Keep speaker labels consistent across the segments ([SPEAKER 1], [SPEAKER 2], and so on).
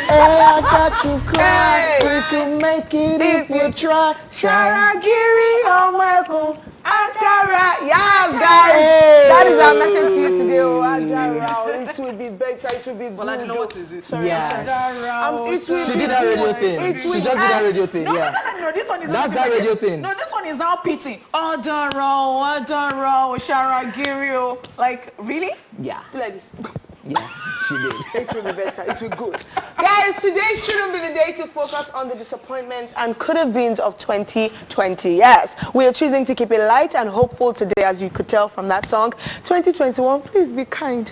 [SPEAKER 1] Hey, I got you cry. We can make it if you try.
[SPEAKER 2] Sharagiri, oh my God. Ajara. Yes, guys.
[SPEAKER 1] Hey.
[SPEAKER 2] That is our message to you today. Oh, Ajara. It will be better. It will be good.
[SPEAKER 3] Well, I don't know what is it.
[SPEAKER 2] Sorry,
[SPEAKER 1] Yeah.
[SPEAKER 2] it will
[SPEAKER 1] She
[SPEAKER 2] be
[SPEAKER 1] did that radio
[SPEAKER 2] good.
[SPEAKER 1] thing. She just did that radio thing.
[SPEAKER 3] No,
[SPEAKER 1] Yeah.
[SPEAKER 3] no. This one is
[SPEAKER 1] That's that radio thing.
[SPEAKER 3] No, this one is now pitting. Adaro, Sharagiri. Like, really?
[SPEAKER 1] Yeah.
[SPEAKER 2] Like this.
[SPEAKER 1] Yeah, she did.
[SPEAKER 2] It will be better. It will be good. Guys, today shouldn't be the day to focus on the disappointments and could have beens of 2020. Yes, we are choosing to keep it light and hopeful today, as you could tell from that song. 2021, please be kind.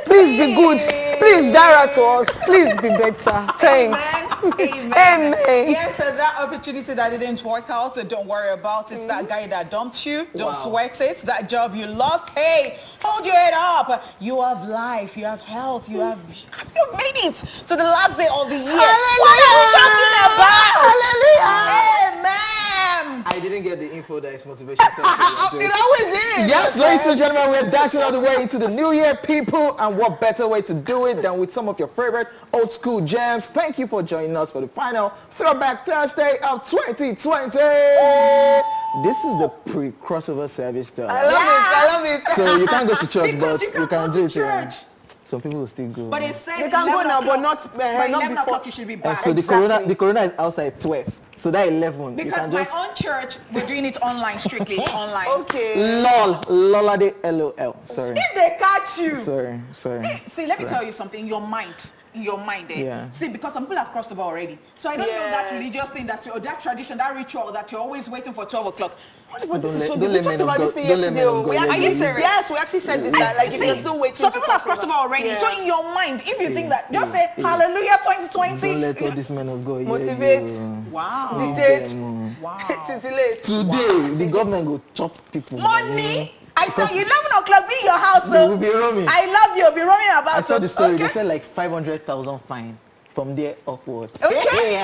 [SPEAKER 2] Please be good. Please dare to us. Please be better. Thanks.
[SPEAKER 3] Amen.
[SPEAKER 2] Amen.
[SPEAKER 3] Yes, so that opportunity that didn't work out, so don't worry about it. That guy that dumped you, don't sweat it. That job you lost, hey, hold your head up. You have life, you have health, you have made it to the last day of the year.
[SPEAKER 2] Hallelujah.
[SPEAKER 3] What are we talking about?
[SPEAKER 2] Hallelujah.
[SPEAKER 3] Amen.
[SPEAKER 1] I didn't get the info that is motivation.
[SPEAKER 2] It always is.
[SPEAKER 1] Yes, ladies and gentlemen, we're dancing all the way into the new year, people. And what better way to do it than with some of your favorite old school jams? Thank you for joining us for the final Throwback Thursday of 2020. This is the pre-crossover service stuff.
[SPEAKER 2] I love it.
[SPEAKER 1] So you can't go to church,
[SPEAKER 3] Because
[SPEAKER 1] but you can do it. Some people will still go.
[SPEAKER 3] But it said
[SPEAKER 2] You can go now, but not
[SPEAKER 3] by 11
[SPEAKER 2] before.
[SPEAKER 3] o'clock you should be back.
[SPEAKER 1] So the corona is outside 12. So that 11.
[SPEAKER 3] Because
[SPEAKER 1] you can
[SPEAKER 3] my
[SPEAKER 1] just
[SPEAKER 3] own church, we're doing it online, strictly online.
[SPEAKER 2] Okay.
[SPEAKER 1] Lola de LOL. Sorry.
[SPEAKER 3] If they catch you.
[SPEAKER 1] Sorry.
[SPEAKER 3] See, let me tell you something. In your mind, eh?
[SPEAKER 1] Yeah.
[SPEAKER 3] See, because some people have crossed over already. So I don't know that religious thing, or that tradition, that ritual that you're always waiting for 12 o'clock.
[SPEAKER 1] Don't let men of God. Don't let men of God.
[SPEAKER 2] Are you serious? Yes, we actually said this. Like, if you're still waiting.
[SPEAKER 3] Some people have crossed over already.
[SPEAKER 2] Yeah.
[SPEAKER 3] So in your mind, if you think that, just say, Hallelujah 2020.
[SPEAKER 1] Don't let all these men of God
[SPEAKER 2] Motivate.
[SPEAKER 3] Wow.
[SPEAKER 2] Dictate.
[SPEAKER 3] Wow.
[SPEAKER 2] Titillate.
[SPEAKER 1] Today, the government will chop people.
[SPEAKER 3] Money. I tell you, 11 o'clock, be in your house.
[SPEAKER 1] They will be roaming.
[SPEAKER 3] I love you. Be roaming about.
[SPEAKER 1] I saw the story.
[SPEAKER 3] Okay?
[SPEAKER 1] They said like 500,000 fine from there upward.
[SPEAKER 3] Okay.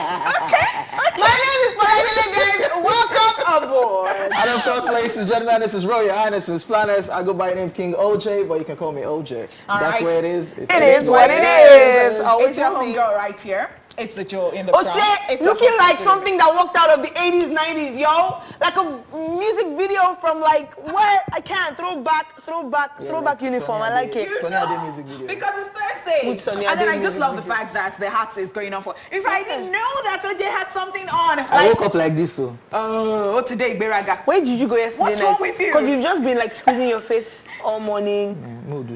[SPEAKER 2] My name is Paladele, guys. Welcome aboard.
[SPEAKER 1] And of course, ladies and gentlemen, this is Royal Highness's Planners. I go by the name King OJ, but you can call me OJ. That's
[SPEAKER 3] right.
[SPEAKER 1] where it is.
[SPEAKER 2] It is what it is.
[SPEAKER 3] It's your homegirl right here. It's the Joe in the crowd.
[SPEAKER 2] Oshe, looking like something that walked out of the 80s, 90s, yo. Like a music video from like, what? I can't. Throwback
[SPEAKER 1] like
[SPEAKER 2] uniform.
[SPEAKER 1] Sonia
[SPEAKER 2] I like
[SPEAKER 1] Ade.
[SPEAKER 2] it.
[SPEAKER 1] Sonia Ade music video.
[SPEAKER 3] Because it's Thursday.
[SPEAKER 2] Good Sonia
[SPEAKER 3] And then
[SPEAKER 2] Ade
[SPEAKER 3] I just
[SPEAKER 2] music
[SPEAKER 3] love the
[SPEAKER 2] video.
[SPEAKER 3] fact that the hat is going on for. If I didn't know that OJ had something on.
[SPEAKER 1] I woke up like this, so.
[SPEAKER 3] Oh, today, Beraga.
[SPEAKER 2] Where did you go yesterday
[SPEAKER 3] What's wrong with you?
[SPEAKER 2] Because you've just been like squeezing your face all morning.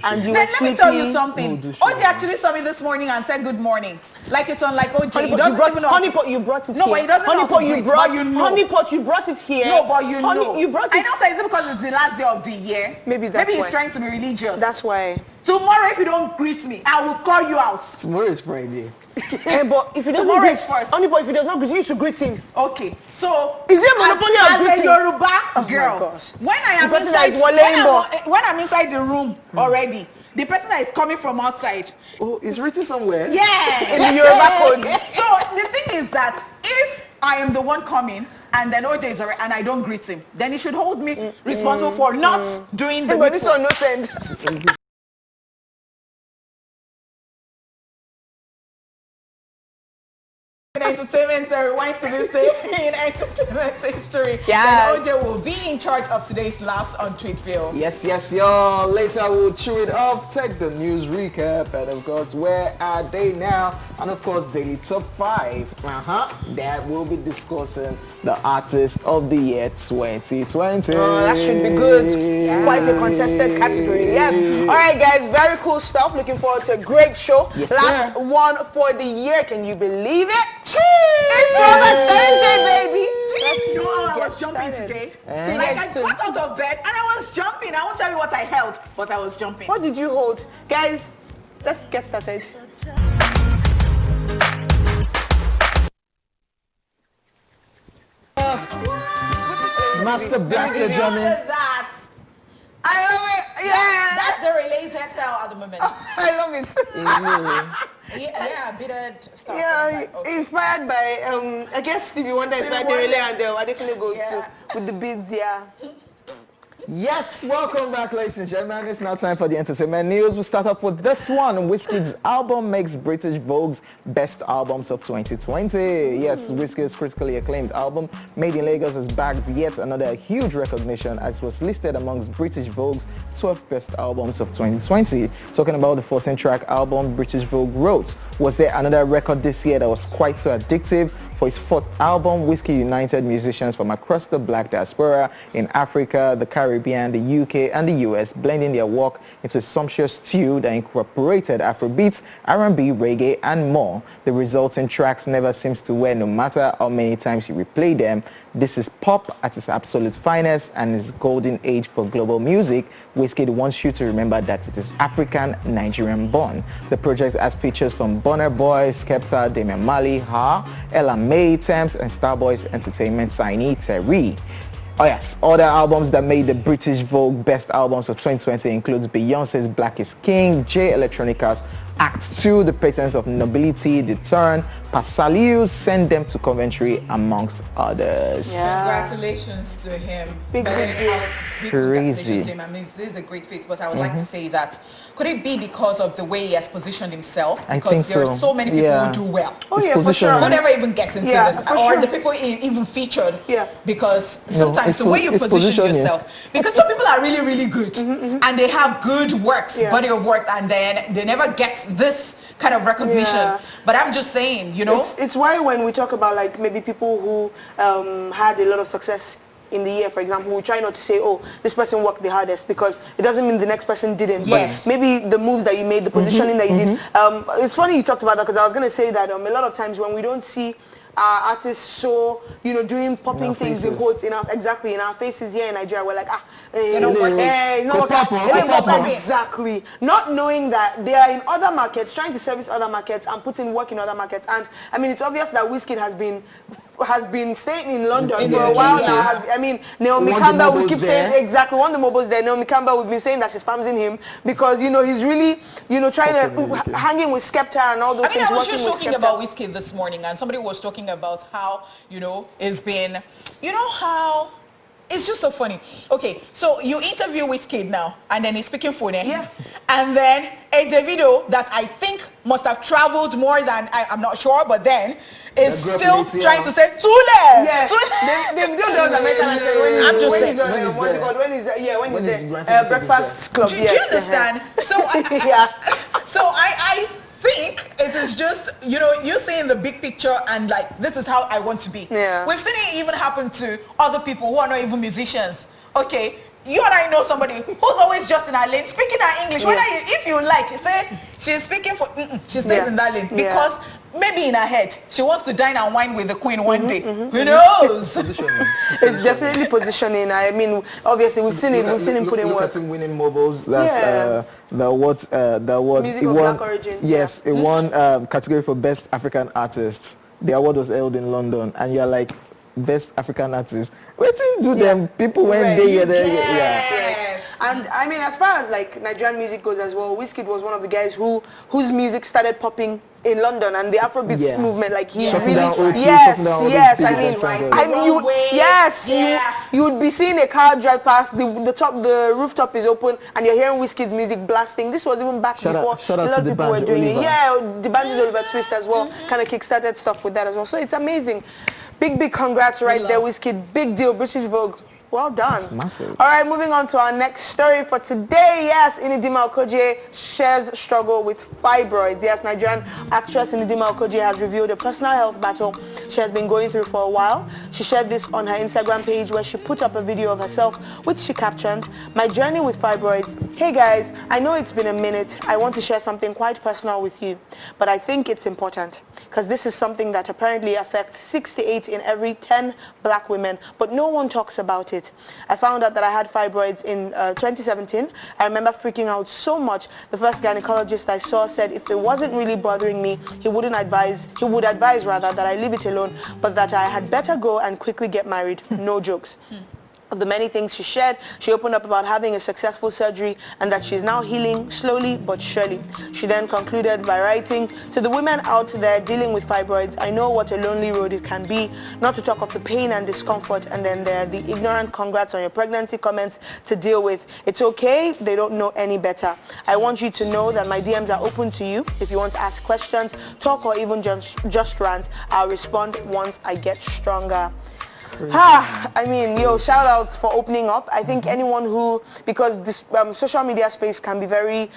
[SPEAKER 2] And you were
[SPEAKER 3] Then let me tell you
[SPEAKER 2] sleepy.
[SPEAKER 3] something.
[SPEAKER 1] No, do
[SPEAKER 3] OJ
[SPEAKER 1] show.
[SPEAKER 3] actually saw me this morning and said good morning. Like it's on like OJ.
[SPEAKER 2] Honeypot,
[SPEAKER 3] He doesn't even know.
[SPEAKER 2] Honeypot, you brought it
[SPEAKER 3] No,
[SPEAKER 2] here.
[SPEAKER 3] but he doesn't know how to
[SPEAKER 2] Honeypot, you
[SPEAKER 3] greet,
[SPEAKER 2] brought.
[SPEAKER 3] but you know.
[SPEAKER 2] Honeypot, you brought it here.
[SPEAKER 3] No, but you know.
[SPEAKER 2] You brought it.
[SPEAKER 3] I know, say, is it because it's the last day of the year?
[SPEAKER 2] Maybe that's
[SPEAKER 3] Maybe he's
[SPEAKER 2] why.
[SPEAKER 3] trying to be religious.
[SPEAKER 2] That's why.
[SPEAKER 3] Tomorrow, if you don't greet me, I will call you out.
[SPEAKER 1] Tomorrow is Friday.
[SPEAKER 2] But if he doesn't
[SPEAKER 3] Tomorrow
[SPEAKER 2] greet,
[SPEAKER 3] is first.
[SPEAKER 2] Honeypot, if he does not greet you, need to greet him.
[SPEAKER 3] Okay, so
[SPEAKER 2] Is it monopoly of
[SPEAKER 3] as a
[SPEAKER 2] greeting?
[SPEAKER 3] Yoruba girl,
[SPEAKER 2] my gosh.
[SPEAKER 3] when I am
[SPEAKER 2] The person that
[SPEAKER 3] inside,
[SPEAKER 2] is Wale
[SPEAKER 3] when I'm inside the room already, the person that is coming from outside,
[SPEAKER 1] Oh, it's written somewhere.
[SPEAKER 3] yeah,
[SPEAKER 2] In the Yoruba code.
[SPEAKER 3] So the thing is that if I am the one coming and then OJ is already, and I don't greet him, then he should hold me responsible for not doing the
[SPEAKER 2] But this
[SPEAKER 3] needful.
[SPEAKER 2] one no send.
[SPEAKER 3] Entertainment rewind to this day in entertainment history.
[SPEAKER 2] Yes.
[SPEAKER 3] Then OJ will be in charge of today's laughs on Tweetville.
[SPEAKER 1] Yes, y'all. Later we'll chew it up, take the news recap, and of course, where are they now? And of course, Daily Top 5. That will be discussing the artist of the year 2020.
[SPEAKER 2] Oh, that should be good.
[SPEAKER 1] Yeah.
[SPEAKER 2] Quite a contested category. Yes. All right, guys. Very cool stuff. Looking forward to a great show.
[SPEAKER 1] Yes,
[SPEAKER 2] Last
[SPEAKER 1] sir.
[SPEAKER 2] one for the year. Can you believe it? Cheers! It's Throwback Thursday, baby.
[SPEAKER 3] Do you know how I was
[SPEAKER 2] Get
[SPEAKER 3] jumping
[SPEAKER 2] started.
[SPEAKER 3] today?
[SPEAKER 1] Eh?
[SPEAKER 3] Like I got out of bed and I was jumping. I won't tell you what I held, but I was jumping.
[SPEAKER 2] What did you hold? Guys, let's get started.
[SPEAKER 1] Master Blaster drumming.
[SPEAKER 3] That.
[SPEAKER 2] I love it. Yeah.
[SPEAKER 3] That's the relays hairstyle at the moment.
[SPEAKER 2] I love it.
[SPEAKER 3] Yeah, bearded stuff.
[SPEAKER 2] Yeah,
[SPEAKER 3] Like, okay.
[SPEAKER 2] inspired by I guess Stevie Wonder inspired the relay and the Adekunle go
[SPEAKER 3] Yeah.
[SPEAKER 2] too with the beads. Yeah.
[SPEAKER 1] Yes, welcome back, ladies and gentlemen. It's now time for the entertainment news. We'll start off with this one. Wizkid's album makes British Vogue's best albums of 2020. Yes, Wizkid's critically acclaimed album, Made in Lagos, has bagged yet another huge recognition as was listed amongst British Vogue's 12 best albums of 2020. Talking about the 14-track album British Vogue wrote, was there another record this year that was quite so addictive? For his fourth album, Wizkid united musicians from across the Black diaspora in Africa, the Caribbean, the UK, and the US, blending their work into a sumptuous stew that incorporated Afrobeats, R&B, reggae, and more. The resulting tracks never seems to wear no matter how many times you replay them. This is pop at its absolute finest and its golden age for global music. Wizkid wants you to remember that it is African, Nigerian born. The project has features from Burna Boy, Skepta, Damian Marley, Ella May, Thames, and Starboy's Entertainment signee Terry. Oh yes, other albums that made the British Vogue best albums of 2020 includes Beyonce's Black is King, J Electronica's Act 2, The Patents of Nobility, The Turn, Pasaliu, Send Them to Coventry, amongst others.
[SPEAKER 3] Yeah. Congratulations to him.
[SPEAKER 2] Big
[SPEAKER 1] Crazy.
[SPEAKER 3] To him. I mean, this is a great feat, but I would like to say that could it be because of the way he has positioned himself? Because there are so many people who do well.
[SPEAKER 2] Oh yeah, for sure.
[SPEAKER 3] Who never even get into this, or the people even featured.
[SPEAKER 2] Yeah.
[SPEAKER 3] Because sometimes the way you position yourself, because some people are really, really good, and they have good works, body of work, and then they never get this kind of recognition.
[SPEAKER 2] Yeah.
[SPEAKER 3] But I'm just saying, you know,
[SPEAKER 2] it's why when we talk about like maybe people who had a lot of success in the year, for example, we try not to say, oh, this person worked the hardest, because it doesn't mean the next person didn't.
[SPEAKER 3] Yes.
[SPEAKER 2] But maybe the moves that you made, the positioning that you did. It's funny you talked about that, because I was going to say that a lot of times when we don't see artists so, you know, doing popping things in quotes in our faces here in Nigeria, we're like, exactly. Not knowing that they are in other markets, trying to service other markets and put in work in other markets. And I mean, it's obvious that Wizkid has been staying in London for a while now. I mean, Naomi Campbell, we keep saying one the mobiles there. Naomi Campbell, we've been saying that she's spamsing him because, you know, he's really, you know, trying to hanging with Skepta and all those things.
[SPEAKER 3] I was just talking about Wizkid this morning, and somebody was talking about how, you know, it's been, you know, how it's just so funny. Okay, so you interview Wizkid now, and then he's speaking phone, and then a Davido that I think must have traveled more than I'm not sure, but then is still trying to say Tule.
[SPEAKER 2] Yes, Davido does American accent when he's,
[SPEAKER 3] I'm just saying
[SPEAKER 2] when he's there, Breakfast Club.
[SPEAKER 3] Do you understand? So I think it is just, you know, you seeing the big picture and like, this is how I want to be.
[SPEAKER 2] Yeah.
[SPEAKER 3] We've seen it even happen to other people who are not even musicians. Okay, you and I know somebody who's always just in her lane, speaking her English. Whether if you like, you say she's speaking for, she stays in that lane because maybe in her head she wants to dine and wine with the queen one day. Who knows?
[SPEAKER 2] It's definitely positioning. I mean, obviously we've seen him put in work.
[SPEAKER 1] Look at him winning mobiles. That's the award.
[SPEAKER 2] Music
[SPEAKER 1] It
[SPEAKER 2] of
[SPEAKER 1] won,
[SPEAKER 2] Black origin.
[SPEAKER 1] Yes, it won category for best African artist. The award was held in London, and you're like, best African artist. What do them people when they
[SPEAKER 2] And I mean, as far as like Nigerian music goes as well, Wizkid was one of the guys whose music started popping in London, and the Afrobeat movement, like he really, you would be seeing a car drive past, the rooftop is open, and you're hearing Wizkid's music blasting. This was even back before a lot of people were doing it. Yeah, the Bandit Oliver Twist as well, kind of kickstarted stuff with that as well. So it's amazing. Big congrats there, Wizkid. Big deal, British Vogue. Well done.
[SPEAKER 1] That's massive.
[SPEAKER 2] All right, moving on to our next story for today. Yes, Dimarco shares struggle with fibroids. Yes, Nigerian actress Dimarco has revealed a personal health battle she has been going through for a while. She shared this on her Instagram page where she put up a video of herself, which she captioned, "My journey with fibroids. Hey guys, I know it's been a minute. I want to share something quite personal with you, but I think it's important because this is something that apparently affects 6 to 8 in every 10 black women, but no one talks about it. I found out that I had fibroids in 2017. I remember freaking out so much. The first gynecologist I saw said if it wasn't really bothering me, he would advise that I leave it alone, but that I had better go and quickly get married. No jokes." of the many things she shared. She opened up about having a successful surgery and that she's now healing slowly but surely. She then concluded by writing, "To the women out there dealing with fibroids, I know what a lonely road it can be, not to talk of the pain and discomfort, and then there are the ignorant congrats on your pregnancy comments to deal with. It's okay, they don't know any better. I want you to know that my DMs are open to you. If you want to ask questions, talk, or even just rant, I'll respond once I get stronger." I mean, shout out for opening up. I think anyone who, because this social media space can be very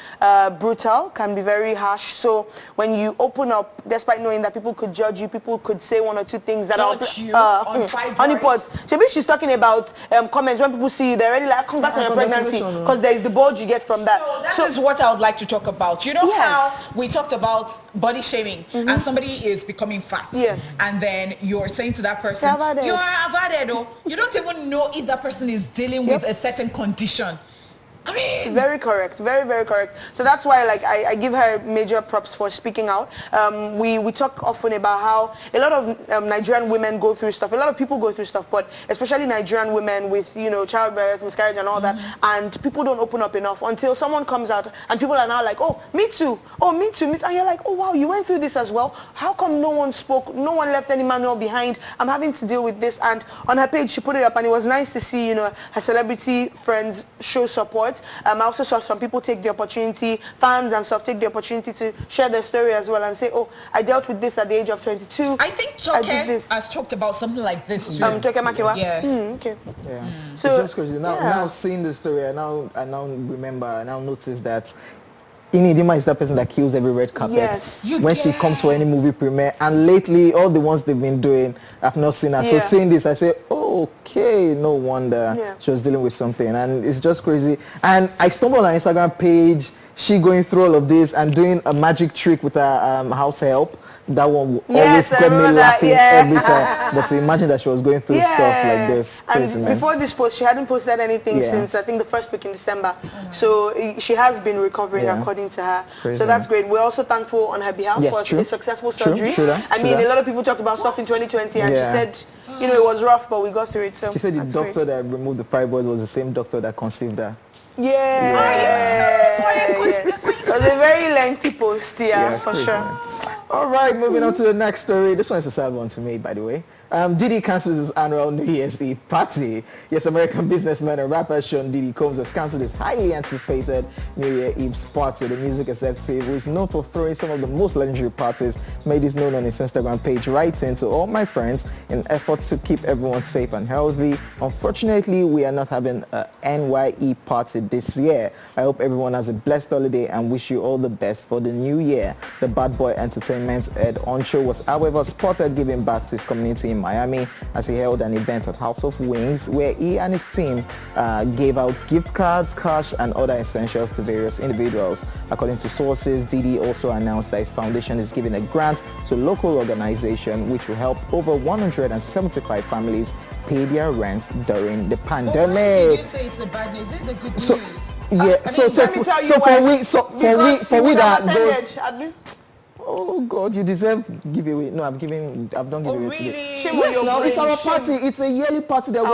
[SPEAKER 2] brutal, can be very harsh. So when you open up, despite knowing that people could judge you, people could say one or two things that
[SPEAKER 3] judge you on
[SPEAKER 2] Honeypot. Maybe she's talking about comments when people see you, they're already like, congrats on your pregnancy, because there is the bulge you get from that.
[SPEAKER 3] So that is what I would like to talk about. You know how we talked about body shaming and somebody is becoming fat.
[SPEAKER 2] Yes.
[SPEAKER 3] And then you're saying to that person, you are you don't even know if that person is dealing with a certain condition. I mean,
[SPEAKER 2] very correct, very, very correct. So that's why, like, I give her major props for speaking out. We talk often about how a lot of Nigerian women go through stuff. A lot of people go through stuff, but especially Nigerian women with, childbirth, miscarriage, and all that. And people don't open up enough until someone comes out, and people are now like, "Oh, me too. Oh, me too." And you're like, "Oh, wow, you went through this as well. How come no one spoke? No one left any manual behind? I'm having to deal with this." And on her page, she put it up, and it was nice to see, her celebrity friends show support. I also saw some people take the opportunity, fans and stuff, take the opportunity to share their story as well and say, "Oh, I dealt with this at the age of 22.
[SPEAKER 3] I think Toke has talked about something like this too.
[SPEAKER 2] Toke Makiwa?
[SPEAKER 3] Yes.
[SPEAKER 2] Okay.
[SPEAKER 1] Yeah.
[SPEAKER 2] So,
[SPEAKER 1] it's just crazy. Now seeing the story, I now remember, I now notice that Dima is that person that kills every red carpet when she comes for any movie premiere. And lately, all the ones they've been doing, I've not seen her. So seeing this, I say, oh, okay, no wonder she was dealing with something. And it's just crazy. And I stumbled on her Instagram page, she going through all of this and doing a magic trick with her house help. That one always got me laughing every time. But to imagine that she was going through stuff like this, crazy,
[SPEAKER 2] and before this post, she hadn't posted anything since I think the first week in December. So she has been recovering according to her.
[SPEAKER 1] Crazy,
[SPEAKER 2] so that's great. We're also thankful on her behalf for a successful surgery. I mean, a lot of people talked about stuff in 2020, and she said, it was rough, but we got through it. So
[SPEAKER 1] she said the doctor that removed the fibroids was the same doctor that conceived her.
[SPEAKER 2] It was a very lengthy post, for sure.
[SPEAKER 1] All right, moving on to the next story. This one is a sad one to me, by the way. Diddy cancels his annual New Year's Eve party. Yes, American businessman and rapper Sean Diddy Combs has cancelled his highly anticipated New Year's Eve's party. The music executive, who is known for throwing some of the most legendary parties, made this known on his Instagram page, writing, "To all my friends, in efforts to keep everyone safe and healthy, unfortunately, we are not having a NYE party this year. I hope everyone has a blessed holiday and wish you all the best for the new year." The Bad Boy Entertainment head honcho was, however, spotted giving back to his community in Miami as he held an event at House of Wings where he and his team gave out gift cards, cash, and other essentials to various individuals. According to sources, Diddy also announced that his foundation is giving a grant to a local organization which will help over 175 families pay their rent during the pandemic.
[SPEAKER 3] Why did you say it's a bad news? This is a good news.
[SPEAKER 1] For we that goes, oh God, you deserve giveaway. No, I've done giveaway today. Yes, now it's our party. It's a yearly party that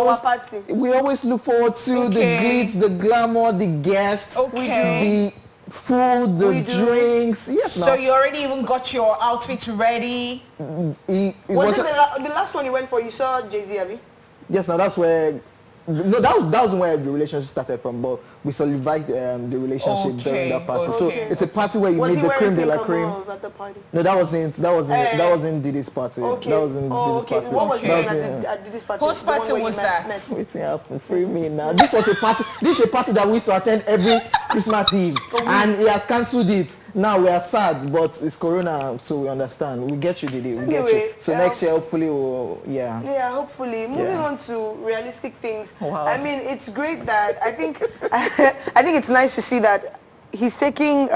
[SPEAKER 1] we always look forward to. The glitz, the glamour, the guests, the food, the drinks. Yes.
[SPEAKER 3] So you already even got your outfit ready.
[SPEAKER 2] Was it the last one you went for? You saw Jay-Z, Abby?
[SPEAKER 1] Yes. Now that's where. No, that was where the relationship started from, but we solidified the relationship during that party. So it's a party where you meet the creme de la creme.
[SPEAKER 2] At the party?
[SPEAKER 1] No, that wasn't Diddy's party.
[SPEAKER 2] Okay.
[SPEAKER 1] That wasn't Diddy's party.
[SPEAKER 2] What was at Diddy's party?
[SPEAKER 3] Whose party was that?
[SPEAKER 1] Waiting up free me now. This was a party. This is a party that we used to attend every Christmas Eve, and he has cancelled it. Now we are sad, but it's Corona, so we understand. We get you, Diddy. We get you. So next year, hopefully, we'll
[SPEAKER 2] hopefully. Moving on to realistic things.
[SPEAKER 1] Wow.
[SPEAKER 2] I mean, it's great that I think it's nice to see that he's taking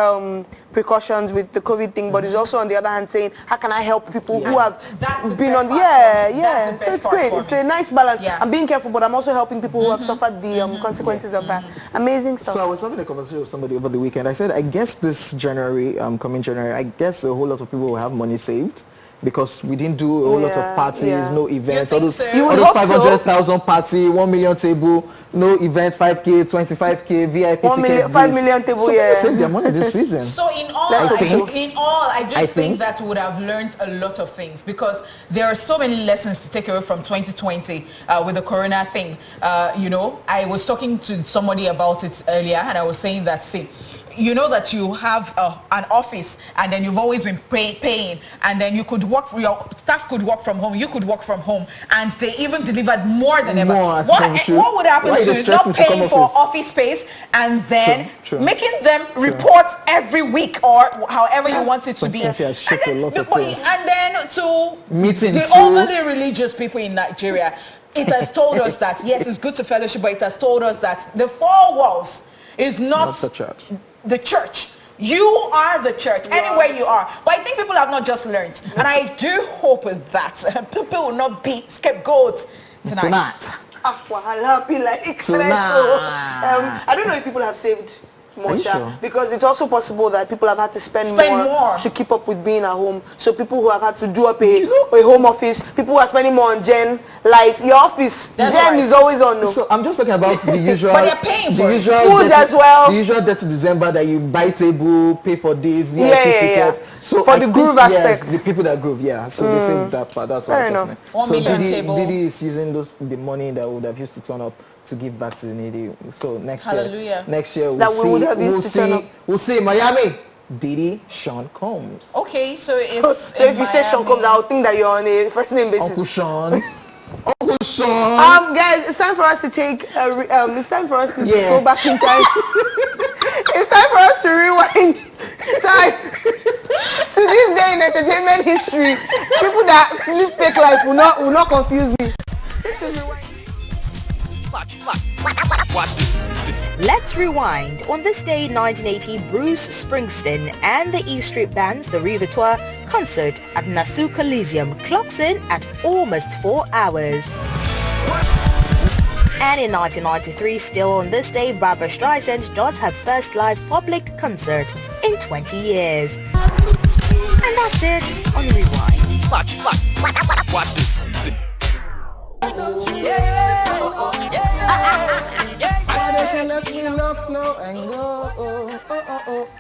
[SPEAKER 2] precautions with the COVID thing, but he's also on the other hand saying, how can I help people who have been on? So it's great. It's a nice balance. I'm being careful, but I'm also helping people who have suffered the consequences of that. Amazing stuff.
[SPEAKER 1] So I was having a conversation with somebody over the weekend. I said, I guess this January, coming January, I guess a whole lot of people will have money saved. because we didn't do a whole lot of parties, no events, all those,
[SPEAKER 3] so?
[SPEAKER 1] all those 500,000 party, 1 million table, no event, 5K, 25K, VIP
[SPEAKER 2] 1 million,
[SPEAKER 1] tickets.
[SPEAKER 2] 5 million table,
[SPEAKER 1] so people save their money this season.
[SPEAKER 3] So in all, I just think that we would have learned a lot of things, because there are so many lessons to take away from 2020 with the corona thing. You know, I was talking to somebody about it earlier, and I was saying that, see, you know that you have an office, and then you've always been paying, and then you could work, your staff could work from home, you could work from home, and they even delivered more than ever. What would happen to not paying for office space and then making them report every week or however you want it to be? And then to the overly religious people in Nigeria, it has told us that, yes, it's good to fellowship, but it has told us that the four walls is not
[SPEAKER 1] the church.
[SPEAKER 3] The church. You are the church, anywhere you are. But I think people have not just learned. And I do hope that people will not be scapegoats tonight. I don't know if people have saved more, because it's also possible that people have had to spend more to keep up with being at home. So people who have had to do up a home office, people who are spending more on gen, lights, your office, gen is always on.
[SPEAKER 1] So I'm just talking about the usual,
[SPEAKER 3] but they're paying for
[SPEAKER 2] food as well.
[SPEAKER 1] The usual 30 December that you buy table, pay for this, VIP ticket. So
[SPEAKER 2] for the groove aspect,
[SPEAKER 1] the people that groove, so they save that part. That's what I'm talking about.
[SPEAKER 3] So
[SPEAKER 1] Didi is using the money that would have used to turn up to give back to the needy. So next year we'll see Miami. Didi Sean Combs.
[SPEAKER 3] Okay, so it's
[SPEAKER 2] so if you say Sean Combs, I'll think that you're on a first name basis.
[SPEAKER 1] Uncle Sean. Uncle Sean.
[SPEAKER 2] Guys, it's time for us to take it's time for us to go back in time. It's time for us to rewind time to this day in entertainment history. People that live fake life will not confuse me. This is rewind.
[SPEAKER 4] Watch this.
[SPEAKER 5] Let's rewind. On this day in 1980, Bruce Springsteen and the E Street Band's The River Tour concert at Nassau Coliseum clocks in at almost 4 hours. And in 1993, still on this day, Barbra Streisand does her first live public concert in 20 years. And that's it on Rewind.
[SPEAKER 4] Watch this.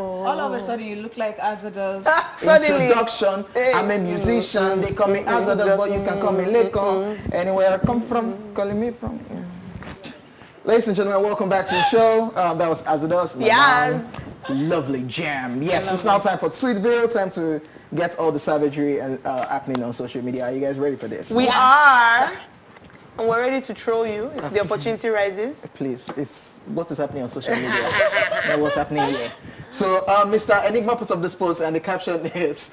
[SPEAKER 3] All of a sudden you look like Azados.
[SPEAKER 1] Introduction. I'm a musician. They call me Azados, but you can call me Lekon. Anywhere I come from, calling me from. Ladies and gentlemen, welcome back to the show. That was Azados.
[SPEAKER 2] Yes.
[SPEAKER 1] Lovely jam. Yes, it's now time for Tweet Video. Time to get all the savagery and happening on social media. Are you guys ready for this?
[SPEAKER 2] We are. And we're ready to troll you if the opportunity rises.
[SPEAKER 1] Please, it's what is happening on social media. Not what's happening here. So, Mr. Enigma puts up this post, and the caption is,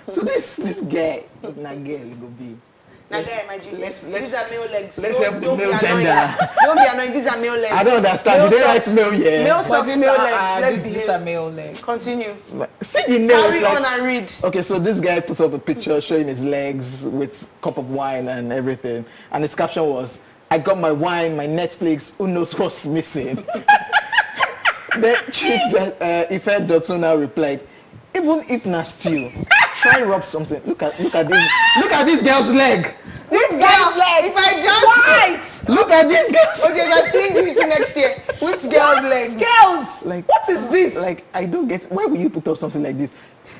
[SPEAKER 1] so this guy, not girl, it will be.
[SPEAKER 2] These are male legs.
[SPEAKER 1] Let's help the male gender.
[SPEAKER 2] Don't be annoying. These are male legs.
[SPEAKER 1] I don't understand. Did they write male here?
[SPEAKER 2] Male socks, male legs.
[SPEAKER 3] These are male legs.
[SPEAKER 2] Continue.
[SPEAKER 1] See the nails.
[SPEAKER 2] Carry on and read.
[SPEAKER 1] Okay, so this guy puts up a picture showing his legs with cup of wine and everything. And his caption was, I got my wine, my Netflix, who knows what's missing? Then Chief Ife Dotuna replied, even if not stew, try rub something. Look at this girl's leg.
[SPEAKER 2] This girl's leg. If I just
[SPEAKER 1] look at this girl's.
[SPEAKER 2] Okay, if I fling you to next year, which girl's leg?
[SPEAKER 3] Girls.
[SPEAKER 1] Like,
[SPEAKER 2] what is this?
[SPEAKER 1] Like, I don't get. Why will you put up something like this?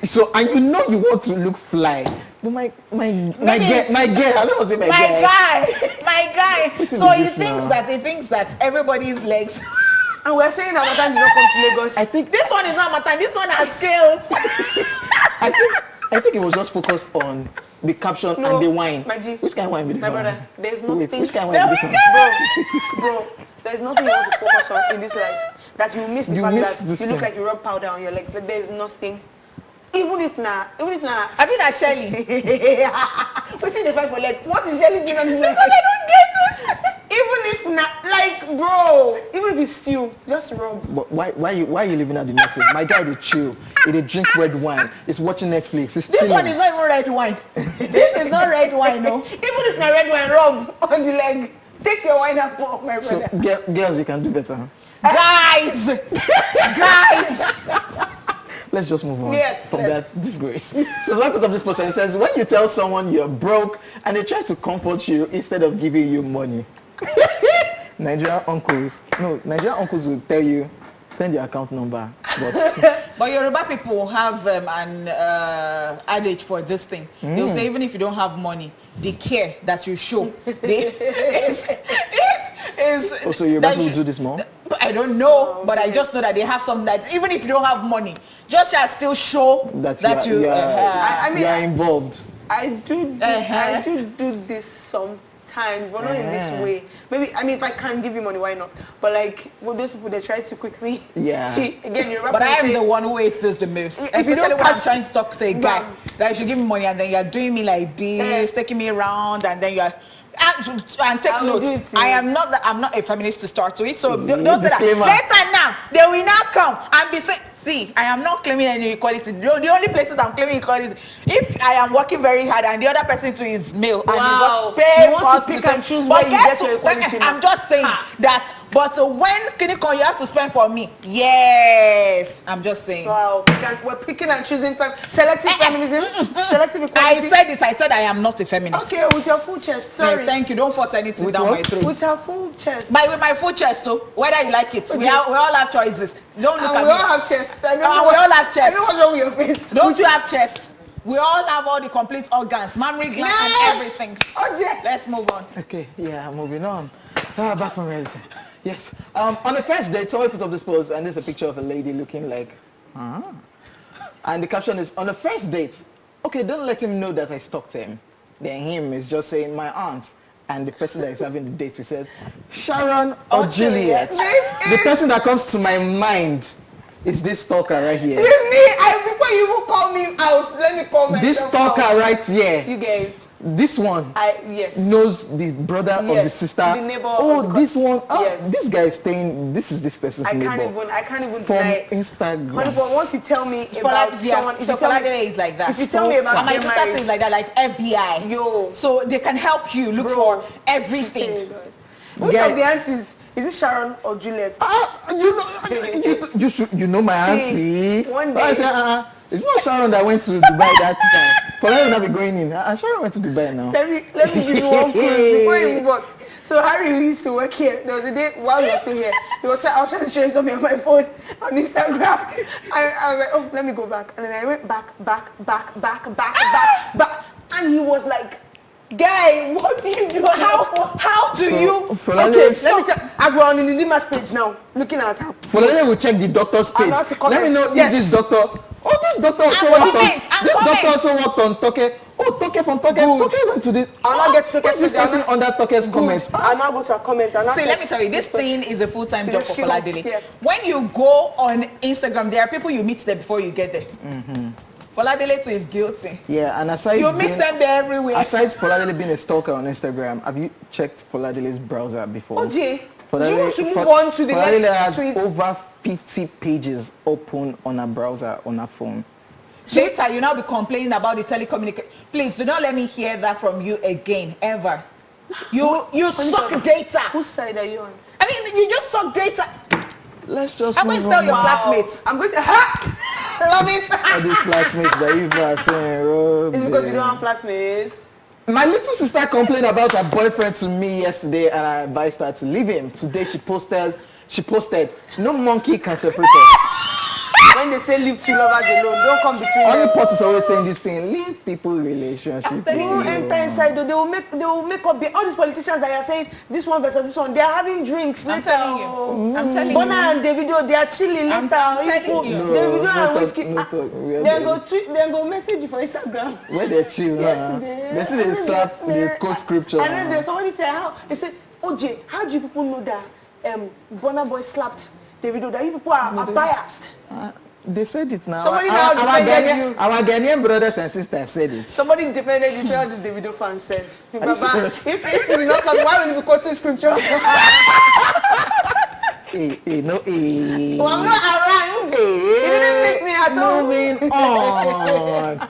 [SPEAKER 1] So, and you know you want to look fly, but my girl, I don't want to say my guy.
[SPEAKER 3] So he thinks that everybody's legs.
[SPEAKER 2] And we're saying that Matan did not come to Lagos.
[SPEAKER 3] I think this one is not Matan. This one has scales.
[SPEAKER 1] I think it was just focused on the caption and the wine. Which kind of wine be this
[SPEAKER 2] my
[SPEAKER 1] one?
[SPEAKER 2] brother, there's nothing.
[SPEAKER 1] Wait, which kind of wine be this one?
[SPEAKER 2] Bro, there's nothing you want to focus on in this life that you miss the fact that you look like you rub powder on your legs. Like there's nothing. Even if na,
[SPEAKER 3] I mean, a Shelly.
[SPEAKER 2] What's in the fight for leg? What is Shelly doing on his leg?
[SPEAKER 3] Because I don't get it.
[SPEAKER 2] Even if not, like, bro, even if it's stew, just rub.
[SPEAKER 1] But why are you living at the message? My guy will chill. He drink red wine. He's watching Netflix. He's
[SPEAKER 3] this one is not even red wine. This is not red wine, no.
[SPEAKER 2] Even if not red wine, rub on the leg. Take your wine up, my brother.
[SPEAKER 1] So, girls, you can do better.
[SPEAKER 3] Guys!
[SPEAKER 1] let's just move on
[SPEAKER 2] Yes,
[SPEAKER 1] from that disgrace. So one put up this post and it says, when you tell someone you're broke and they try to comfort you instead of giving you money. Nigerian uncles will tell you, send your account number.
[SPEAKER 3] But Yoruba people have an adage for this thing. They'll say even if you don't have money, the care that you show is
[SPEAKER 1] also Yoruba people do this more?
[SPEAKER 3] I don't know, but I just know that they have some that even if you don't have money, just shall still show that you
[SPEAKER 1] are involved.
[SPEAKER 2] I do this sometimes, but not in this way. Maybe, I mean, if I can't give you money, why not? But like, with those people that try to quickly, again, you're
[SPEAKER 3] but I am the one who wastes this the most. Especially when I'm trying to talk to a guy that you should give me money, and then you're doing me like this, taking me around, and then you're. And take note, I'm not a feminist to start with, so don't say that. Later now, they will not come and be saying, see, I am not claiming any equality. The only places I'm claiming equality is if I am working very hard and the other person too is male.
[SPEAKER 2] Wow.
[SPEAKER 3] And you
[SPEAKER 2] you want to pick and choose
[SPEAKER 3] but
[SPEAKER 2] where you get your equality.
[SPEAKER 3] I'm just saying that, but when Kinikon, you have to spend for me. Yes, I'm just saying.
[SPEAKER 2] Wow, we're picking and choosing selective feminism, selective equality.
[SPEAKER 3] I said I am not a feminist.
[SPEAKER 2] Okay, with your full chest, sorry.
[SPEAKER 3] Thank you, don't force anything down my throat.
[SPEAKER 2] With your full chest.
[SPEAKER 3] With my full chest too, whether you like it. We all have choices. Don't look at me.
[SPEAKER 2] We all have chests.
[SPEAKER 3] We all have chests.
[SPEAKER 2] I know what's wrong with your face.
[SPEAKER 3] Don't you have chests? We all have all the complete organs, mammary gland and everything. Let's move on.
[SPEAKER 1] Okay, moving on. Back from reality. Yes. On the first date, someone put up this post, and there's a picture of a lady looking like, and the caption is, on the first date, okay, don't let him know that I stalked him. Then him is just saying, my aunt. And the person that is having the date, we said, Sharon or Juliet. The person that comes to my mind is this stalker right here.
[SPEAKER 2] Before you even call me out, let me call myself
[SPEAKER 1] this stalker
[SPEAKER 2] out.
[SPEAKER 1] right here.
[SPEAKER 2] You guys.
[SPEAKER 1] This one
[SPEAKER 2] yes.
[SPEAKER 1] knows the brother of the sister.
[SPEAKER 2] The neighbor.
[SPEAKER 1] This one.
[SPEAKER 2] Yes.
[SPEAKER 1] This guy is staying. This is this person's neighbor.
[SPEAKER 2] I can't even
[SPEAKER 1] from
[SPEAKER 2] deny.
[SPEAKER 1] Instagram.
[SPEAKER 2] Honeypot, once you tell me about someone,
[SPEAKER 3] so Folade is like that.
[SPEAKER 2] If you tell me about
[SPEAKER 3] my sister is like that, like FBI.
[SPEAKER 2] Yo.
[SPEAKER 3] So they can help you look for everything.
[SPEAKER 2] Which of the aunties? Is it Sharon or Juliet?
[SPEAKER 1] You know my auntie.
[SPEAKER 2] One day.
[SPEAKER 1] I said, it's not Sharon that went to Dubai that time. For her will not be going in. Sharon went to Dubai now.
[SPEAKER 2] Let me give you one clue before you move on. So Harry used to work here. There was a day while we were still here. I was trying to show him something on my phone on Instagram. I was like, oh, let me go back. And then I went back. And he was like, guy, what do you do? How do you? Okay, let me check. As we're on the Dimarco's page now, looking at her.
[SPEAKER 1] Folade will check the doctor's page. Let me know if this doctor. Oh, this doctor also worked on. This doctor also worked on Toke. Oh, Toke from Toke. Toke went to this.
[SPEAKER 2] I'll not get Toke.
[SPEAKER 1] This person under Toke's comments.
[SPEAKER 2] I'll not go to her comments.
[SPEAKER 3] See, let me tell you, this thing is a full-time job for Foladele.
[SPEAKER 2] Yes.
[SPEAKER 3] When you go on Instagram, there are people you meet there before you get there. Foladele too is guilty.
[SPEAKER 1] Yeah, and aside
[SPEAKER 3] you mix them there everywhere.
[SPEAKER 1] Aside Foladele being a stalker on Instagram, have you checked Foladele's browser before?
[SPEAKER 2] OJ, do you want to move on to the next tweet?
[SPEAKER 1] Has over 50 pages open on her browser on her phone.
[SPEAKER 3] Later, you now be complaining about the telecommunication. Please do not let me hear that from you again, ever. You suck data.
[SPEAKER 2] Whose side are you on?
[SPEAKER 3] I mean, you just suck data.
[SPEAKER 1] Let's just.
[SPEAKER 3] I'm going to tell your flatmates.
[SPEAKER 2] I'm going to. Love it.
[SPEAKER 1] All these flatmates that you are saying,
[SPEAKER 2] it's because you don't have flatmates.
[SPEAKER 1] My little sister complained about her boyfriend to me yesterday, and I advised her to leave him. Today she posted, no monkey can separate us.
[SPEAKER 2] When they say leave two lovers alone, don't come between them.
[SPEAKER 1] Honeypot is always saying this thing, leave people relationship.
[SPEAKER 2] They will enter inside, they will make up all these politicians that are saying this one versus this one, they are having drinks later.
[SPEAKER 3] I'm telling you.
[SPEAKER 2] Burna and Davido, they are chilling later.
[SPEAKER 3] I'm telling you.
[SPEAKER 2] Davido and Wizkid, they go message you for Instagram.
[SPEAKER 1] Where they chill now. They say they slap the quote scripture.
[SPEAKER 2] And then there's somebody say how, they said, OJ, how do you people know that Burna Boy slapped Davido, that you people are biased?
[SPEAKER 1] They said it now.
[SPEAKER 2] Somebody now defended you.
[SPEAKER 1] Our Ghanaian brothers and sisters said it.
[SPEAKER 2] Somebody defended you. Say all this Davido fan said. Baba, if you did not clap, why would you be quoting scripture? Well, I'm not around. You didn't miss me at all.
[SPEAKER 1] Moving on.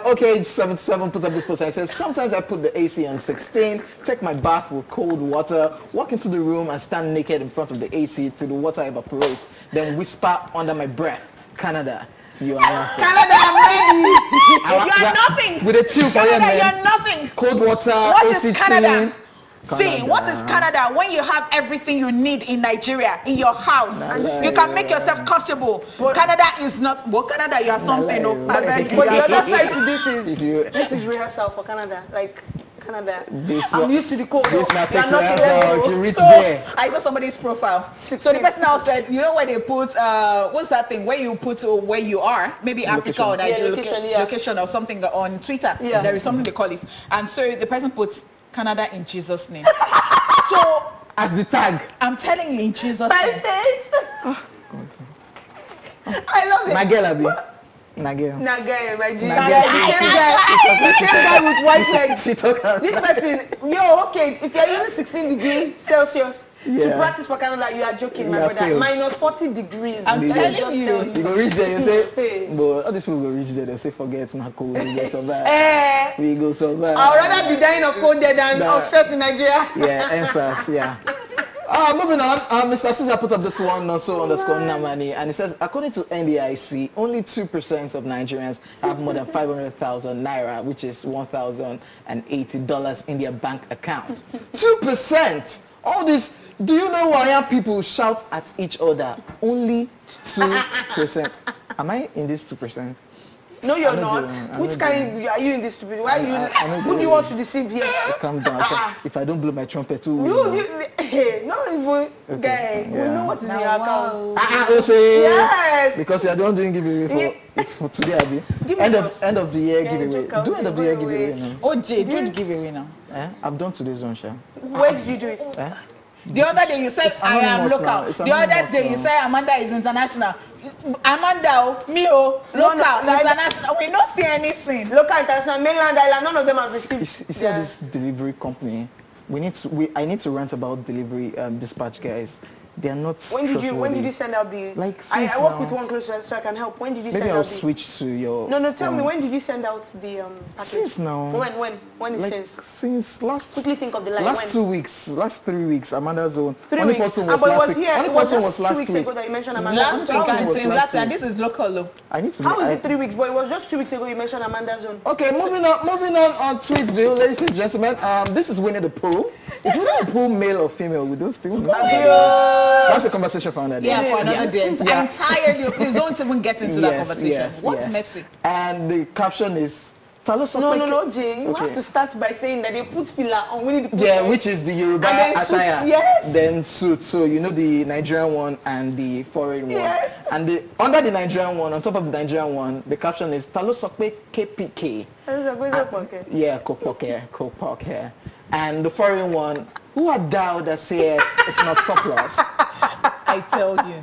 [SPEAKER 1] Okay, 77 puts up this post and says, sometimes I put the AC on 16, take my bath with cold water, walk into the room and stand naked in front of the AC till the water evaporates, then whisper under my breath, Canada. You are nothing.
[SPEAKER 3] Canada, I'm ready. You are nothing.
[SPEAKER 1] With a chill for you,
[SPEAKER 3] Canada,
[SPEAKER 1] man.
[SPEAKER 3] you're nothing.
[SPEAKER 1] Cold water,
[SPEAKER 3] What
[SPEAKER 1] AC
[SPEAKER 3] is Canada?
[SPEAKER 1] chilling.
[SPEAKER 3] See, what is Canada? When you have everything you need in Nigeria, in your house, you can make yourself comfortable. Canada is not. Well, Canada, you are something.
[SPEAKER 2] But the other side to this is rehearsal for Canada. Like Canada, I'm used to the cold.
[SPEAKER 1] This not
[SPEAKER 2] You are not
[SPEAKER 1] if you reach
[SPEAKER 3] So
[SPEAKER 1] there.
[SPEAKER 3] I saw somebody's profile. So the person now said, you know where they put what's that thing where you put where you are, maybe Africa or Nigeria, location or something on Twitter.
[SPEAKER 2] Yeah.
[SPEAKER 3] There is something they call it, and so the person puts Canada in Jesus' name. So
[SPEAKER 1] As the tag.
[SPEAKER 3] I'm telling you in Jesus'
[SPEAKER 2] My
[SPEAKER 3] name.
[SPEAKER 2] face. I love it.
[SPEAKER 1] My girl, Abi. My girl.
[SPEAKER 2] Naga, my G.
[SPEAKER 1] Naga.
[SPEAKER 2] The same guy with white legs.
[SPEAKER 1] She took her.
[SPEAKER 2] This person, okay, if you're using 16 degrees Celsius to
[SPEAKER 1] Yeah.
[SPEAKER 2] practice for Canada, you are joking,
[SPEAKER 1] You
[SPEAKER 2] my
[SPEAKER 1] are
[SPEAKER 2] brother.
[SPEAKER 1] failed.
[SPEAKER 2] Minus 40 degrees.
[SPEAKER 3] I'm
[SPEAKER 1] They
[SPEAKER 3] telling
[SPEAKER 2] just
[SPEAKER 3] you.
[SPEAKER 2] tell
[SPEAKER 1] You go reach there, you say,
[SPEAKER 2] Fail.
[SPEAKER 1] but all these people go reach there, they say, forget it's not cold, we go survive.
[SPEAKER 2] Eh,
[SPEAKER 1] We go survive.
[SPEAKER 2] I'd rather be dying of cold there than of stress in Nigeria.
[SPEAKER 1] Yeah, answers, yeah. Moving on, Mr. Caesar put up this one, also underscore Namani, and it says, according to NDIC, only 2% of Nigerians have more than 500,000 naira, which is $1,080 in their bank account. 2%! All this, do you know why people shout at each other? Only 2%. Am I in this 2%?
[SPEAKER 2] No, you're
[SPEAKER 1] I'm not
[SPEAKER 2] not.
[SPEAKER 1] doing- I'm
[SPEAKER 2] Which
[SPEAKER 1] not
[SPEAKER 2] kind are you in this stupid? Why
[SPEAKER 1] I'm not
[SPEAKER 2] who do you
[SPEAKER 1] doing
[SPEAKER 2] want
[SPEAKER 1] it.
[SPEAKER 2] to deceive here?
[SPEAKER 1] Calm down. If I don't blow my trumpet too,
[SPEAKER 2] Hey, no, even guy. We
[SPEAKER 1] yeah.
[SPEAKER 2] know what is in your account.
[SPEAKER 1] Yes.
[SPEAKER 2] Yes.
[SPEAKER 1] Because you are the one doing giveaway for today, Abi.
[SPEAKER 2] Give me
[SPEAKER 1] End
[SPEAKER 2] yours.
[SPEAKER 1] of the year
[SPEAKER 2] Yeah,
[SPEAKER 1] giveaway.
[SPEAKER 2] joke out,
[SPEAKER 1] Do end of the year
[SPEAKER 2] giveaway.
[SPEAKER 1] giveaway now.
[SPEAKER 3] OJ, don't give away now.
[SPEAKER 1] I've done today's one, Sha.
[SPEAKER 2] Where did you do it?
[SPEAKER 3] The other day you said I am
[SPEAKER 1] anonymous
[SPEAKER 3] local.
[SPEAKER 1] now. It's
[SPEAKER 3] The other
[SPEAKER 1] anonymous
[SPEAKER 3] day you
[SPEAKER 1] now.
[SPEAKER 3] say Amanda is international. Amanda, me, local,
[SPEAKER 2] like-
[SPEAKER 3] international. We don't see anything.
[SPEAKER 2] Local, international, mainland, island, none of them have received.
[SPEAKER 1] You see all this delivery company. I need to rant about delivery dispatch guys. They are not
[SPEAKER 2] When did
[SPEAKER 1] trustworthy.
[SPEAKER 2] you send out the?
[SPEAKER 1] Like,
[SPEAKER 2] I
[SPEAKER 1] since
[SPEAKER 2] work
[SPEAKER 1] now.
[SPEAKER 2] with one close so I can help. When did you
[SPEAKER 1] Maybe
[SPEAKER 2] send
[SPEAKER 1] I'll
[SPEAKER 2] out the?
[SPEAKER 1] switch to your.
[SPEAKER 2] No, tell me, when did you send out the package?
[SPEAKER 1] Since now.
[SPEAKER 2] When is
[SPEAKER 1] Like
[SPEAKER 2] since?
[SPEAKER 1] since last.
[SPEAKER 2] Quickly think of the line.
[SPEAKER 1] Last
[SPEAKER 2] When?
[SPEAKER 1] 2 weeks, last 3 weeks, Amanda's own.
[SPEAKER 2] 3
[SPEAKER 1] Only
[SPEAKER 2] weeks.
[SPEAKER 1] person
[SPEAKER 2] But
[SPEAKER 1] was
[SPEAKER 2] it
[SPEAKER 1] last
[SPEAKER 2] was
[SPEAKER 1] week.
[SPEAKER 2] here.
[SPEAKER 1] Only
[SPEAKER 2] It was
[SPEAKER 1] person
[SPEAKER 2] just
[SPEAKER 1] was
[SPEAKER 2] 2
[SPEAKER 1] last
[SPEAKER 2] weeks
[SPEAKER 1] week.
[SPEAKER 2] ago that you mentioned Amanda.
[SPEAKER 3] Last week
[SPEAKER 1] Last
[SPEAKER 3] and
[SPEAKER 1] was
[SPEAKER 3] since
[SPEAKER 1] last
[SPEAKER 3] last year,
[SPEAKER 1] week.
[SPEAKER 3] this is local though.
[SPEAKER 1] I need to.
[SPEAKER 2] How is it 3 weeks? But it was just 2 weeks ago you mentioned Amanda's own.
[SPEAKER 1] Okay, moving on Tweetville, ladies and gentlemen. This is Winnie the Pooh. Is Winnie the Pooh male or female? We don't still know. That's a conversation for another day.
[SPEAKER 3] Yeah, for another day.
[SPEAKER 1] Yeah.
[SPEAKER 3] I'm tired. You please don't even get into that conversation. What's
[SPEAKER 1] yes.
[SPEAKER 3] messy?
[SPEAKER 1] And the caption is
[SPEAKER 2] No, Jay. You have to start by saying that they put filler on Winnie the Pooh.
[SPEAKER 1] Yeah, which is the Yoruba
[SPEAKER 2] And then suit,
[SPEAKER 1] attire.
[SPEAKER 2] yes.
[SPEAKER 1] Then suit. So you know the Nigerian one and the foreign one.
[SPEAKER 2] Yes.
[SPEAKER 1] And under the Nigerian one, on top of the Nigerian one, the caption is Talo Sokpe KPK. Yeah, Kopoke. And the foreign one, who are thou that says it's not surplus?
[SPEAKER 3] I tell you.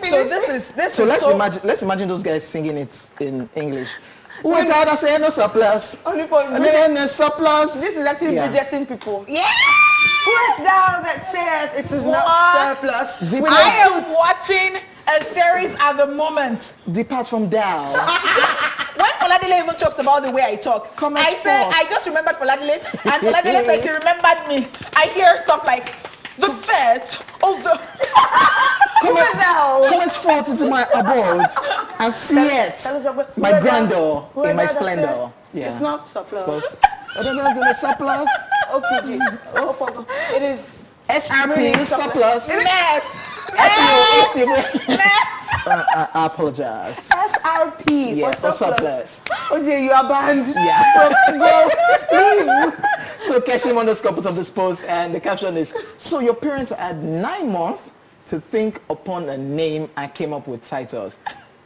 [SPEAKER 3] So this
[SPEAKER 1] So
[SPEAKER 3] is
[SPEAKER 1] let's imagine those guys singing it in English. Who are thou that says no surplus?
[SPEAKER 2] Honeypot,
[SPEAKER 1] And then the surplus.
[SPEAKER 2] this is actually
[SPEAKER 1] Yeah.
[SPEAKER 2] budgeting people.
[SPEAKER 3] Yeah.
[SPEAKER 2] Who art thou that saith it is not
[SPEAKER 3] What?
[SPEAKER 2] surplus?
[SPEAKER 3] I am watching a series at the moment.
[SPEAKER 1] Depart from thou.
[SPEAKER 3] When Oladile even talks about the way I talk,
[SPEAKER 1] Come
[SPEAKER 3] I
[SPEAKER 1] at
[SPEAKER 3] said
[SPEAKER 1] forth.
[SPEAKER 3] I just remembered Oladile, and Oladile said she remembered me. I hear stuff like the fate of the.
[SPEAKER 1] Come forth into my abode and see it. My grandeur in my splendor. Yeah.
[SPEAKER 2] It's not surplus.
[SPEAKER 1] Because other than the surplus,
[SPEAKER 2] OPG. It is
[SPEAKER 1] SRP surplus.
[SPEAKER 3] Mess.
[SPEAKER 1] I apologize.
[SPEAKER 2] SRP
[SPEAKER 1] Yeah,
[SPEAKER 2] for
[SPEAKER 1] for
[SPEAKER 2] surplus.
[SPEAKER 1] surplus.
[SPEAKER 2] OJ, you are banned.
[SPEAKER 1] Yeah.
[SPEAKER 2] Go, leave.
[SPEAKER 1] So Keshim underscore put up this post and the caption is, so your parents had 9 months to think upon a name and came up with titles.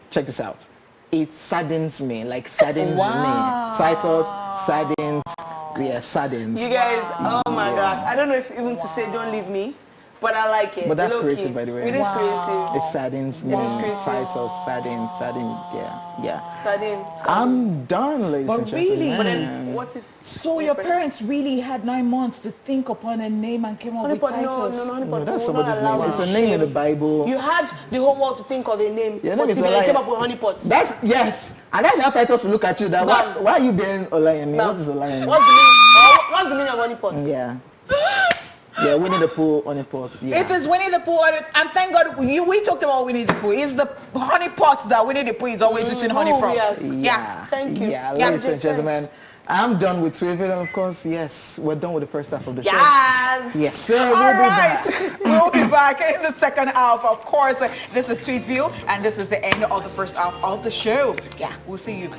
[SPEAKER 1] Check this out. It saddens me, like saddens me. Titles, saddens, yeah, saddens.
[SPEAKER 2] You guys, oh my gosh. I don't know if even to say don't leave me, but I like it.
[SPEAKER 1] But that's
[SPEAKER 2] Low-key.
[SPEAKER 1] creative, by the way.
[SPEAKER 2] It is creative.
[SPEAKER 1] It saddens me.
[SPEAKER 2] creative.
[SPEAKER 1] Titles, saddens, yeah.
[SPEAKER 2] Sardine.
[SPEAKER 1] I'm done, ladies
[SPEAKER 3] But
[SPEAKER 1] and gentlemen.
[SPEAKER 3] really?
[SPEAKER 2] But then, what if?
[SPEAKER 3] So your parents really had 9 months to think upon a name and came up with
[SPEAKER 2] Honeypot,
[SPEAKER 3] titles.
[SPEAKER 1] No, that's
[SPEAKER 2] we will not
[SPEAKER 1] somebody's
[SPEAKER 2] allow
[SPEAKER 1] name.
[SPEAKER 2] it.
[SPEAKER 1] It's a name in the Bible.
[SPEAKER 2] You had the whole world to think of a name.
[SPEAKER 1] Your
[SPEAKER 2] but
[SPEAKER 1] name is
[SPEAKER 2] you
[SPEAKER 1] Olaya.
[SPEAKER 2] came up with Honeypot.
[SPEAKER 1] That's yes, and that's how titles look at you. That
[SPEAKER 2] Bam.
[SPEAKER 1] why are you bearing Olayemi?
[SPEAKER 2] Bam.
[SPEAKER 1] What is Olayemi?
[SPEAKER 2] What's the meaning of Honeypot?
[SPEAKER 1] Yeah. Yeah, Winnie the Pooh, Honeypot. Yeah.
[SPEAKER 3] It is Winnie the Pooh, and thank God we talked about Winnie the Pooh. It's the Honeypot that Winnie the Pooh is always eating honey from.
[SPEAKER 2] Yes.
[SPEAKER 3] Yeah.
[SPEAKER 2] Thank you.
[SPEAKER 1] Yeah, ladies and gentlemen, I'm done with Twitter, and of course, yes, we're done with the first half of the show.
[SPEAKER 2] Yes.
[SPEAKER 1] Yes, sir.
[SPEAKER 3] All
[SPEAKER 1] We'll be
[SPEAKER 3] right,
[SPEAKER 1] back.
[SPEAKER 3] we'll be back in the second half. Of course, this is Tweet View, and this is the end of the first half of the show. Yeah, we'll see you.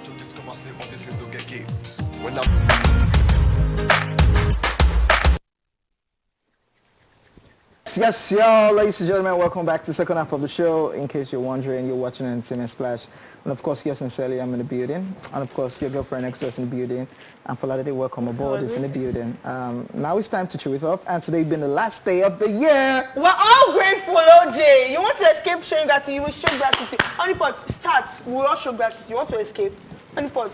[SPEAKER 1] Yes, y'all, ladies and gentlemen, welcome back to the second half of the show. In case you're wondering, you're watching on ESplash. And of course, yours sincerely, I'm in the building. And of course, your girlfriend next to us in the building. And for Latter-day, welcome aboard, is in the building. Now it's time to chew it off. And today being the last day of the year.
[SPEAKER 2] We're all grateful, OJ. You want to escape showing gratitude, you will show gratitude. Honeypot, start. We all show gratitude. You want to escape? Honeypot.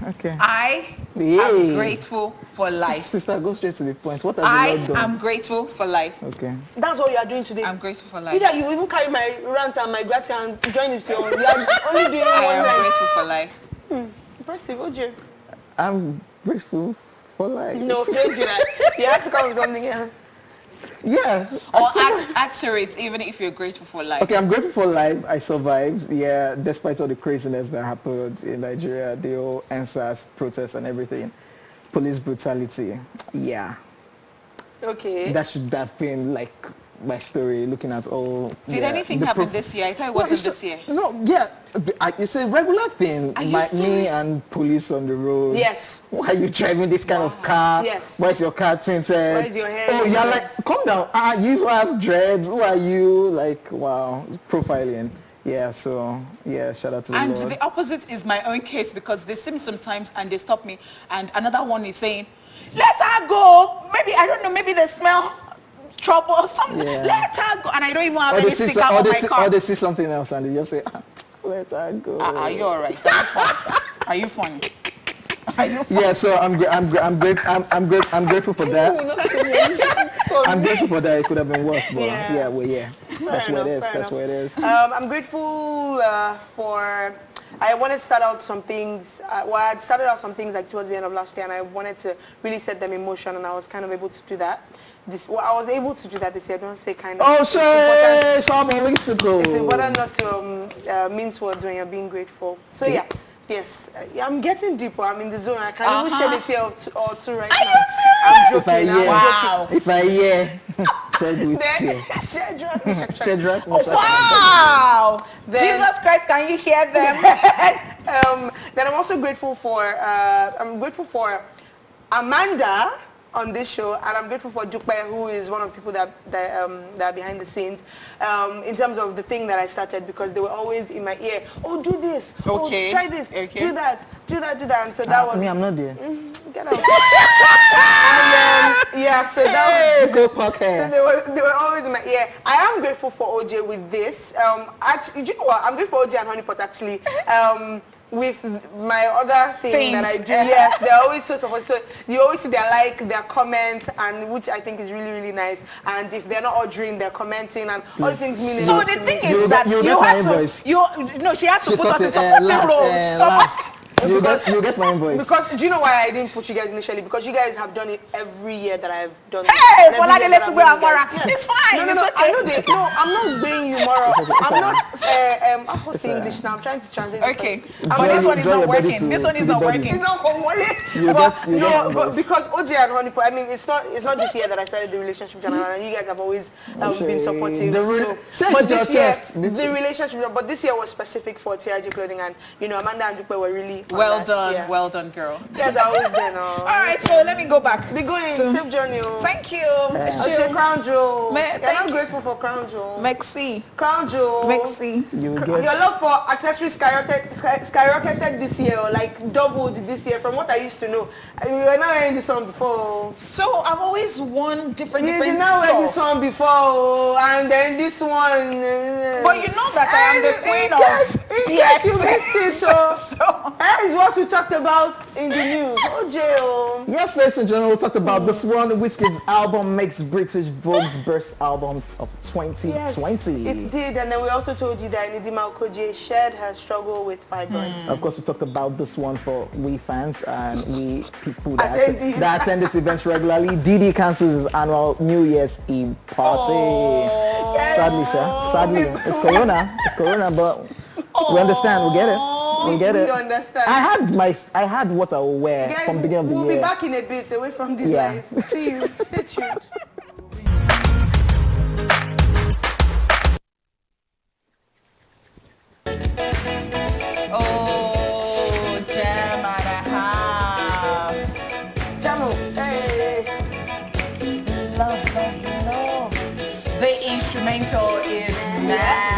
[SPEAKER 1] Okay.
[SPEAKER 3] I
[SPEAKER 1] Yay.
[SPEAKER 3] am grateful for life.
[SPEAKER 1] Sister, go straight to the point. What have
[SPEAKER 3] I
[SPEAKER 1] you not done?
[SPEAKER 3] am grateful for life.
[SPEAKER 1] Okay.
[SPEAKER 2] That's what you are doing today.
[SPEAKER 3] I'm grateful for life.
[SPEAKER 2] Either you even carry my rant and my gratitude and join it with your own. You are only doing
[SPEAKER 3] I
[SPEAKER 2] one
[SPEAKER 3] am
[SPEAKER 2] line.
[SPEAKER 3] grateful for life.
[SPEAKER 2] Impressive, OJ.
[SPEAKER 1] I'm grateful for life.
[SPEAKER 2] No, thank you. You have to come with something else.
[SPEAKER 1] Yeah.
[SPEAKER 3] Or accurate, even if you're grateful for life.
[SPEAKER 1] Okay, I'm grateful for life. I survived. Yeah, despite all the craziness that happened in Nigeria, the whole NSAS protests and everything. Police brutality. Yeah.
[SPEAKER 2] Okay.
[SPEAKER 1] That should have been like my story, looking at all.
[SPEAKER 3] Did
[SPEAKER 1] yeah,
[SPEAKER 3] anything
[SPEAKER 1] the
[SPEAKER 3] happen this year? I thought it
[SPEAKER 1] Well,
[SPEAKER 3] wasn't
[SPEAKER 1] it's
[SPEAKER 3] this year.
[SPEAKER 1] No, yeah. It's a regular thing.
[SPEAKER 3] Are you
[SPEAKER 1] Me
[SPEAKER 3] serious?
[SPEAKER 1] and police on the road.
[SPEAKER 2] Yes.
[SPEAKER 1] Why are you driving this kind of car?
[SPEAKER 2] Yes.
[SPEAKER 1] Why is your car tinted?
[SPEAKER 2] Why is your hair
[SPEAKER 1] Oh, you're
[SPEAKER 2] like
[SPEAKER 1] like, calm down. You have dreads. Who are you? Like, wow, profiling. Yeah, so, yeah, shout out to the
[SPEAKER 3] And
[SPEAKER 1] Lord.
[SPEAKER 3] the opposite is my own case, because they see me sometimes and they stop me. And another one is saying, let her go. Maybe, I don't know, maybe they smell trouble or something.
[SPEAKER 1] Yeah.
[SPEAKER 3] Let her go. And I don't even have
[SPEAKER 1] Or
[SPEAKER 3] any
[SPEAKER 1] they, see,
[SPEAKER 3] sticker on my car.
[SPEAKER 1] or they see something else and they just say, let her go.
[SPEAKER 3] Are you all right? Are you fun? Are you funny? Are you funny?
[SPEAKER 1] Yeah, so I'm grateful for that. I'm grateful for that. It could have been worse, but
[SPEAKER 2] Yeah.
[SPEAKER 1] That's
[SPEAKER 2] Fair
[SPEAKER 1] what it is.
[SPEAKER 2] enough, fair
[SPEAKER 1] That's what it is.
[SPEAKER 2] I'm grateful for. I wanted to start out some things. Well, I had started out some things like towards the end of last year, and I wanted to really set them in motion, and I was kind of able to do that. I was able to do that this year. I don't say kind of.
[SPEAKER 1] Oh, say someone weeks to go.
[SPEAKER 2] It's important not to mince words when you're being grateful. So yeah. Yes, I'm getting deeper. I'm in the zone. I can even shed a tear or two right now. I'm joking.
[SPEAKER 1] If I hear, shed with tear.
[SPEAKER 2] Shed.
[SPEAKER 3] Wow!
[SPEAKER 2] Then-
[SPEAKER 3] Jesus Christ, can you hear them?
[SPEAKER 2] Then I'm also grateful for Amanda on this show, and I'm grateful for Dupe, who is one of the people that are behind the scenes in terms of the thing that I started, because they were always in my ear. Oh, do this.
[SPEAKER 3] Okay.
[SPEAKER 2] Oh, try this.
[SPEAKER 3] Okay.
[SPEAKER 2] Do that. And so that was.
[SPEAKER 1] Me, I'm not there.
[SPEAKER 2] Get out. And yeah, so that was.
[SPEAKER 1] Go pocket.
[SPEAKER 2] So they were always in my ear. I am grateful for OJ with this. Actually, do you know what? I'm grateful for OJ and Honeypot actually. With my other thing that I do, yes, they're always so supportive. So you always see their comments, and which I think is really, really nice. And if they're not ordering, they're commenting, and all these things mean.
[SPEAKER 3] So the thing is that she had to put us in supporting roles.
[SPEAKER 1] You get my invoice.
[SPEAKER 2] Because do you know why I didn't put you guys initially? Because you guys have done it every year that I've done it.
[SPEAKER 3] Hey, let's go, Amora. It's fine.
[SPEAKER 2] No,
[SPEAKER 3] It's okay.
[SPEAKER 2] I know no, I'm not being you, Mara. I'm not. I'm what's English now? I'm trying to translate.
[SPEAKER 3] Okay, but this one is not working. This one is not working.
[SPEAKER 2] It's not but because OJ and Honeypot, I mean, it's not this year that I started the relationship channel, and you guys have always been supportive. But this year, the relationship, but this year was specific for TRG clothing, and Amanda and Dupe were really.
[SPEAKER 3] Well done, girl.
[SPEAKER 2] Yes, I always been.
[SPEAKER 3] All right, so let me go back.
[SPEAKER 2] Be going, safe journey.
[SPEAKER 3] Thank you.
[SPEAKER 2] Crown Jewel.
[SPEAKER 3] I'm
[SPEAKER 2] grateful for Crown Jewel.
[SPEAKER 3] Merci.
[SPEAKER 2] Crown Jewel.
[SPEAKER 3] Merci.
[SPEAKER 2] Your love for accessories skyrocketed this year, or like doubled this year from what I used to know. We were not wearing this one before.
[SPEAKER 3] So I've always worn different.
[SPEAKER 2] You did not wear this one before, and then this one.
[SPEAKER 3] But you know that I am the queen of.
[SPEAKER 2] Yes, you missed it. So That is what we talked about in the news. Oh, J.O.
[SPEAKER 1] Yes, ladies and gentlemen, we talked about this one. Wizkid's album makes British Vogue's best albums of 2020.
[SPEAKER 2] Yes, it did, and then we also told you that Dimarco shared her struggle with fibroids.
[SPEAKER 1] Of course, we talked about this one for we fans and we people that attend this event regularly. Didi cancels his annual New Year's Eve party. Sadly, sadly, it's Corona, but we understand, we get it. We get it.
[SPEAKER 2] You understand.
[SPEAKER 1] I had what I will wear from the beginning of the year.
[SPEAKER 2] We'll be back in a bit away from these guys. See you. Stay tuned.
[SPEAKER 3] Oh, jam and a half.
[SPEAKER 2] Jamu. Hey.
[SPEAKER 3] Love, love, love. The instrumental is mad.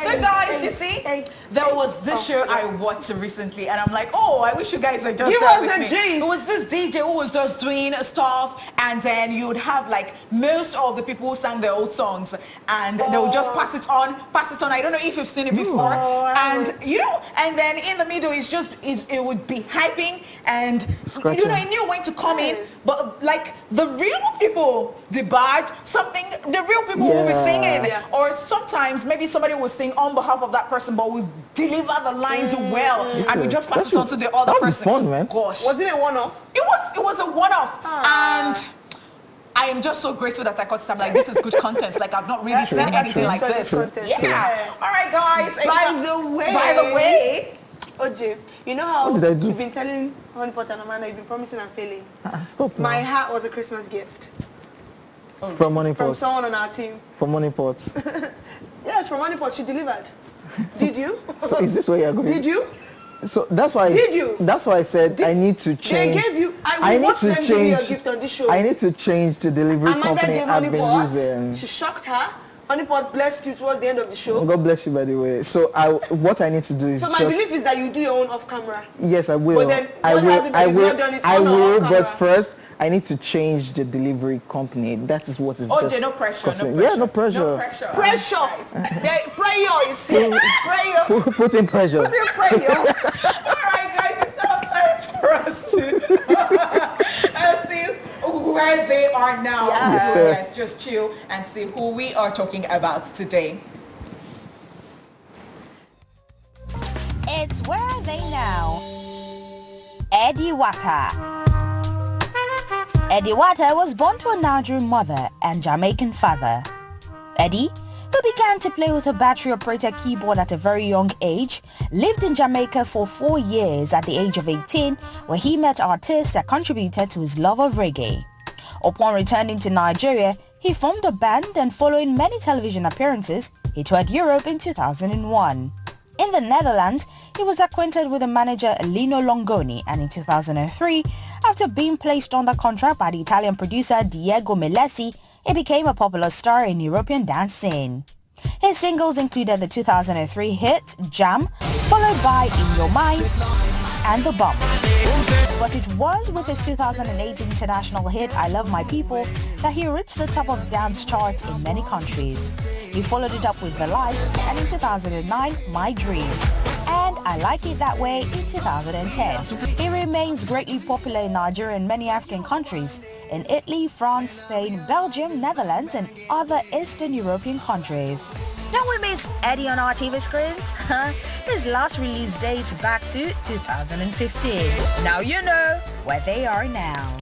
[SPEAKER 3] So guys, you see, there was this show I watched recently, and I'm like, oh, I wish you guys are just there with me. It was this DJ who was just doing stuff, and then you would have like most of the people who sang their old songs, and they would just pass it on. I don't know if you've seen it before, and you know, and then in the middle it would be hyping, and you know, it knew when to come in, but like the real people, the bad something, the real people will be singing, or sometimes maybe somebody will sing on behalf of that person, but will deliver the lines well, and we just pass it on to the other person.
[SPEAKER 1] Fun, man.
[SPEAKER 2] Gosh, was it a one-off?
[SPEAKER 3] It was a one-off, and I am just so grateful that I got some like this is good content. Like I've not really seen anything like this. Yeah. All right, guys.
[SPEAKER 2] By the way, OJ, you know how you've been telling Honeypot and Amanda you've been promising and failing.
[SPEAKER 1] Stop.
[SPEAKER 2] My hat was a Christmas gift.
[SPEAKER 1] From Honeypot.
[SPEAKER 2] From someone on our team.
[SPEAKER 1] From Honeypot.
[SPEAKER 2] Yes, from Honeypot. She delivered. Did you?
[SPEAKER 1] So is this where you're going?
[SPEAKER 2] Did you?
[SPEAKER 1] So that's why.
[SPEAKER 2] Did you?
[SPEAKER 1] That's why I said I need to change.
[SPEAKER 2] They gave you. I need to change. Give you a gift on this show.
[SPEAKER 1] I need to change the delivery
[SPEAKER 2] Amanda
[SPEAKER 1] company I've been using.
[SPEAKER 2] She shocked her. Honeypot blessed you towards the end of the show.
[SPEAKER 1] God bless you, by the way. So what I need to do is
[SPEAKER 2] my belief is that you do your own off camera.
[SPEAKER 1] Yes, I will.
[SPEAKER 2] But then
[SPEAKER 1] I will. But
[SPEAKER 2] camera?
[SPEAKER 1] first, I need to change the delivery company. That is what is.
[SPEAKER 3] OJ, no pressure.
[SPEAKER 1] Yeah, no pressure.
[SPEAKER 3] No pressure.
[SPEAKER 2] Prayer, you see. Prayer.
[SPEAKER 1] Put in pressure.
[SPEAKER 2] Put in prayer.
[SPEAKER 3] All right, guys, it's now time for us to see where they are now.
[SPEAKER 1] Yes, sir.
[SPEAKER 3] Let's just chill and see who we are talking about today.
[SPEAKER 5] It's Where Are They Now? Eddie Wata. Eddie Wata was born to a Nigerian mother and Jamaican father. Eddie, who began to play with a battery-operated keyboard at a very young age, lived in Jamaica for 4 years at the age of 18, where he met artists that contributed to his love of reggae. Upon returning to Nigeria, he formed a band, and following many television appearances, he toured Europe in 2001. In the Netherlands, he was acquainted with the manager Lino Longoni, and in 2003, after being placed under contract by the Italian producer Diego Melesi, he became a popular star in European dance scene. His singles included the 2003 hit Jam, followed by In Your Mind and The Bump. But it was with his 2008 international hit I Love My People that he reached the top of dance charts in many countries. He followed it up with The Lights, and in 2009, My Dream, and I Like It That Way in 2010. He remains greatly popular in Nigeria and many African countries, in Italy, France, Spain, Belgium, Netherlands, and other Eastern European countries. Don't we miss Eddie on our TV screens? His last release dates back to 2015. Now you know where they are now.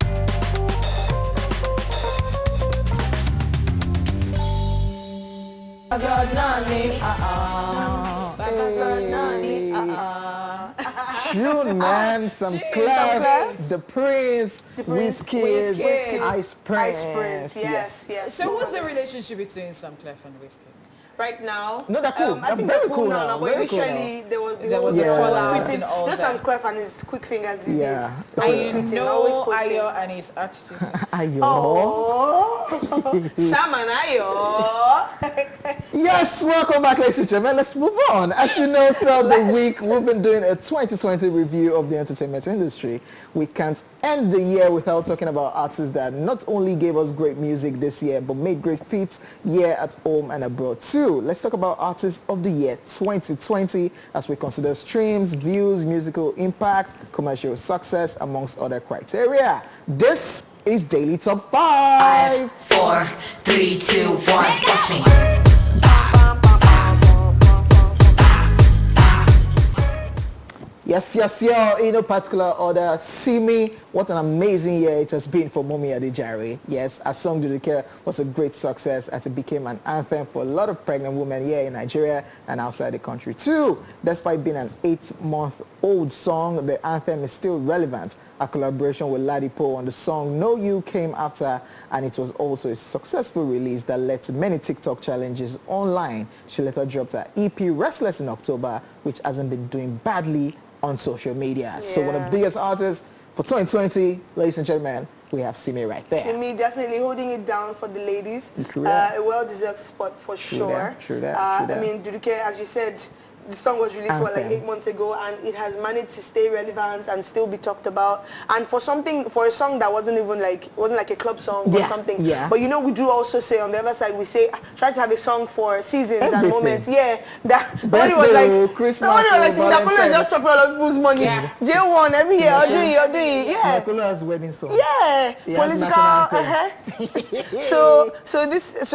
[SPEAKER 1] Tune, man, some class, The Prince, Wizkid, Ice Prince.
[SPEAKER 2] Yes.
[SPEAKER 3] So what's the relationship between Sam Clef and Wizkid?
[SPEAKER 2] Right now,
[SPEAKER 1] No, they're cool.
[SPEAKER 2] I think
[SPEAKER 1] They're
[SPEAKER 2] they're cool
[SPEAKER 1] cool
[SPEAKER 2] now.
[SPEAKER 1] now.
[SPEAKER 2] But
[SPEAKER 1] Very cool
[SPEAKER 2] initially, there was
[SPEAKER 3] there was a collab and all
[SPEAKER 2] Just
[SPEAKER 3] that.
[SPEAKER 2] on Clef and his quick fingers these
[SPEAKER 1] Yeah.
[SPEAKER 2] days.
[SPEAKER 3] And
[SPEAKER 2] Always
[SPEAKER 3] you
[SPEAKER 2] tweeting, always
[SPEAKER 3] know
[SPEAKER 2] posting.
[SPEAKER 3] Ayo and his artist.
[SPEAKER 1] Ayo.
[SPEAKER 2] Oh, Sam and Ayo.
[SPEAKER 1] Yes, welcome back, ladies and gentlemen. Let's move on. As you know, throughout the week, we've been doing a 2020 review of the entertainment industry. We can't end the year without talking about artists that not only gave us great music this year, but made great feats here at home and abroad too. Let's talk about Artist of the Year 2020 as we consider streams, views, musical impact, commercial success, amongst other criteria. This is Daily Top 5.
[SPEAKER 6] 4, 3, 2, 1, watch me.
[SPEAKER 1] Yes, in no particular order. See Me, what an amazing year it has been for Momi Adejare. Yes, A Song Do You Care was a great success as it became an anthem for a lot of pregnant women here in Nigeria and outside the country too. Despite being an 8-month-old song, the anthem is still relevant. A collaboration with Ladipo on the song No You came after, and it was also a successful release that led to many TikTok challenges online. She later dropped her EP Restless in October, which hasn't been doing badly on social media. So one of the biggest artists for 2020, ladies and gentlemen, we have Simi right there.
[SPEAKER 2] Simi definitely holding it down for the ladies.
[SPEAKER 1] True that.
[SPEAKER 2] A well-deserved spot for sure.
[SPEAKER 1] True that.
[SPEAKER 2] I mean, Duduke, as you said, the song was released like 8 months ago, and it has managed to stay relevant and still be talked about. And for a song that wasn't even like a club song or something. Yeah. But you know, we do also say on the other side, we say try to have a song for seasons and moments. Yeah. That somebody was like,
[SPEAKER 1] Christmas,
[SPEAKER 2] somebody was like, Napoleon is just chopping all of people's money. Yeah. J1 every year, you're doing it. Yeah.
[SPEAKER 1] Napoleon has wedding song.
[SPEAKER 2] Yeah. Political. So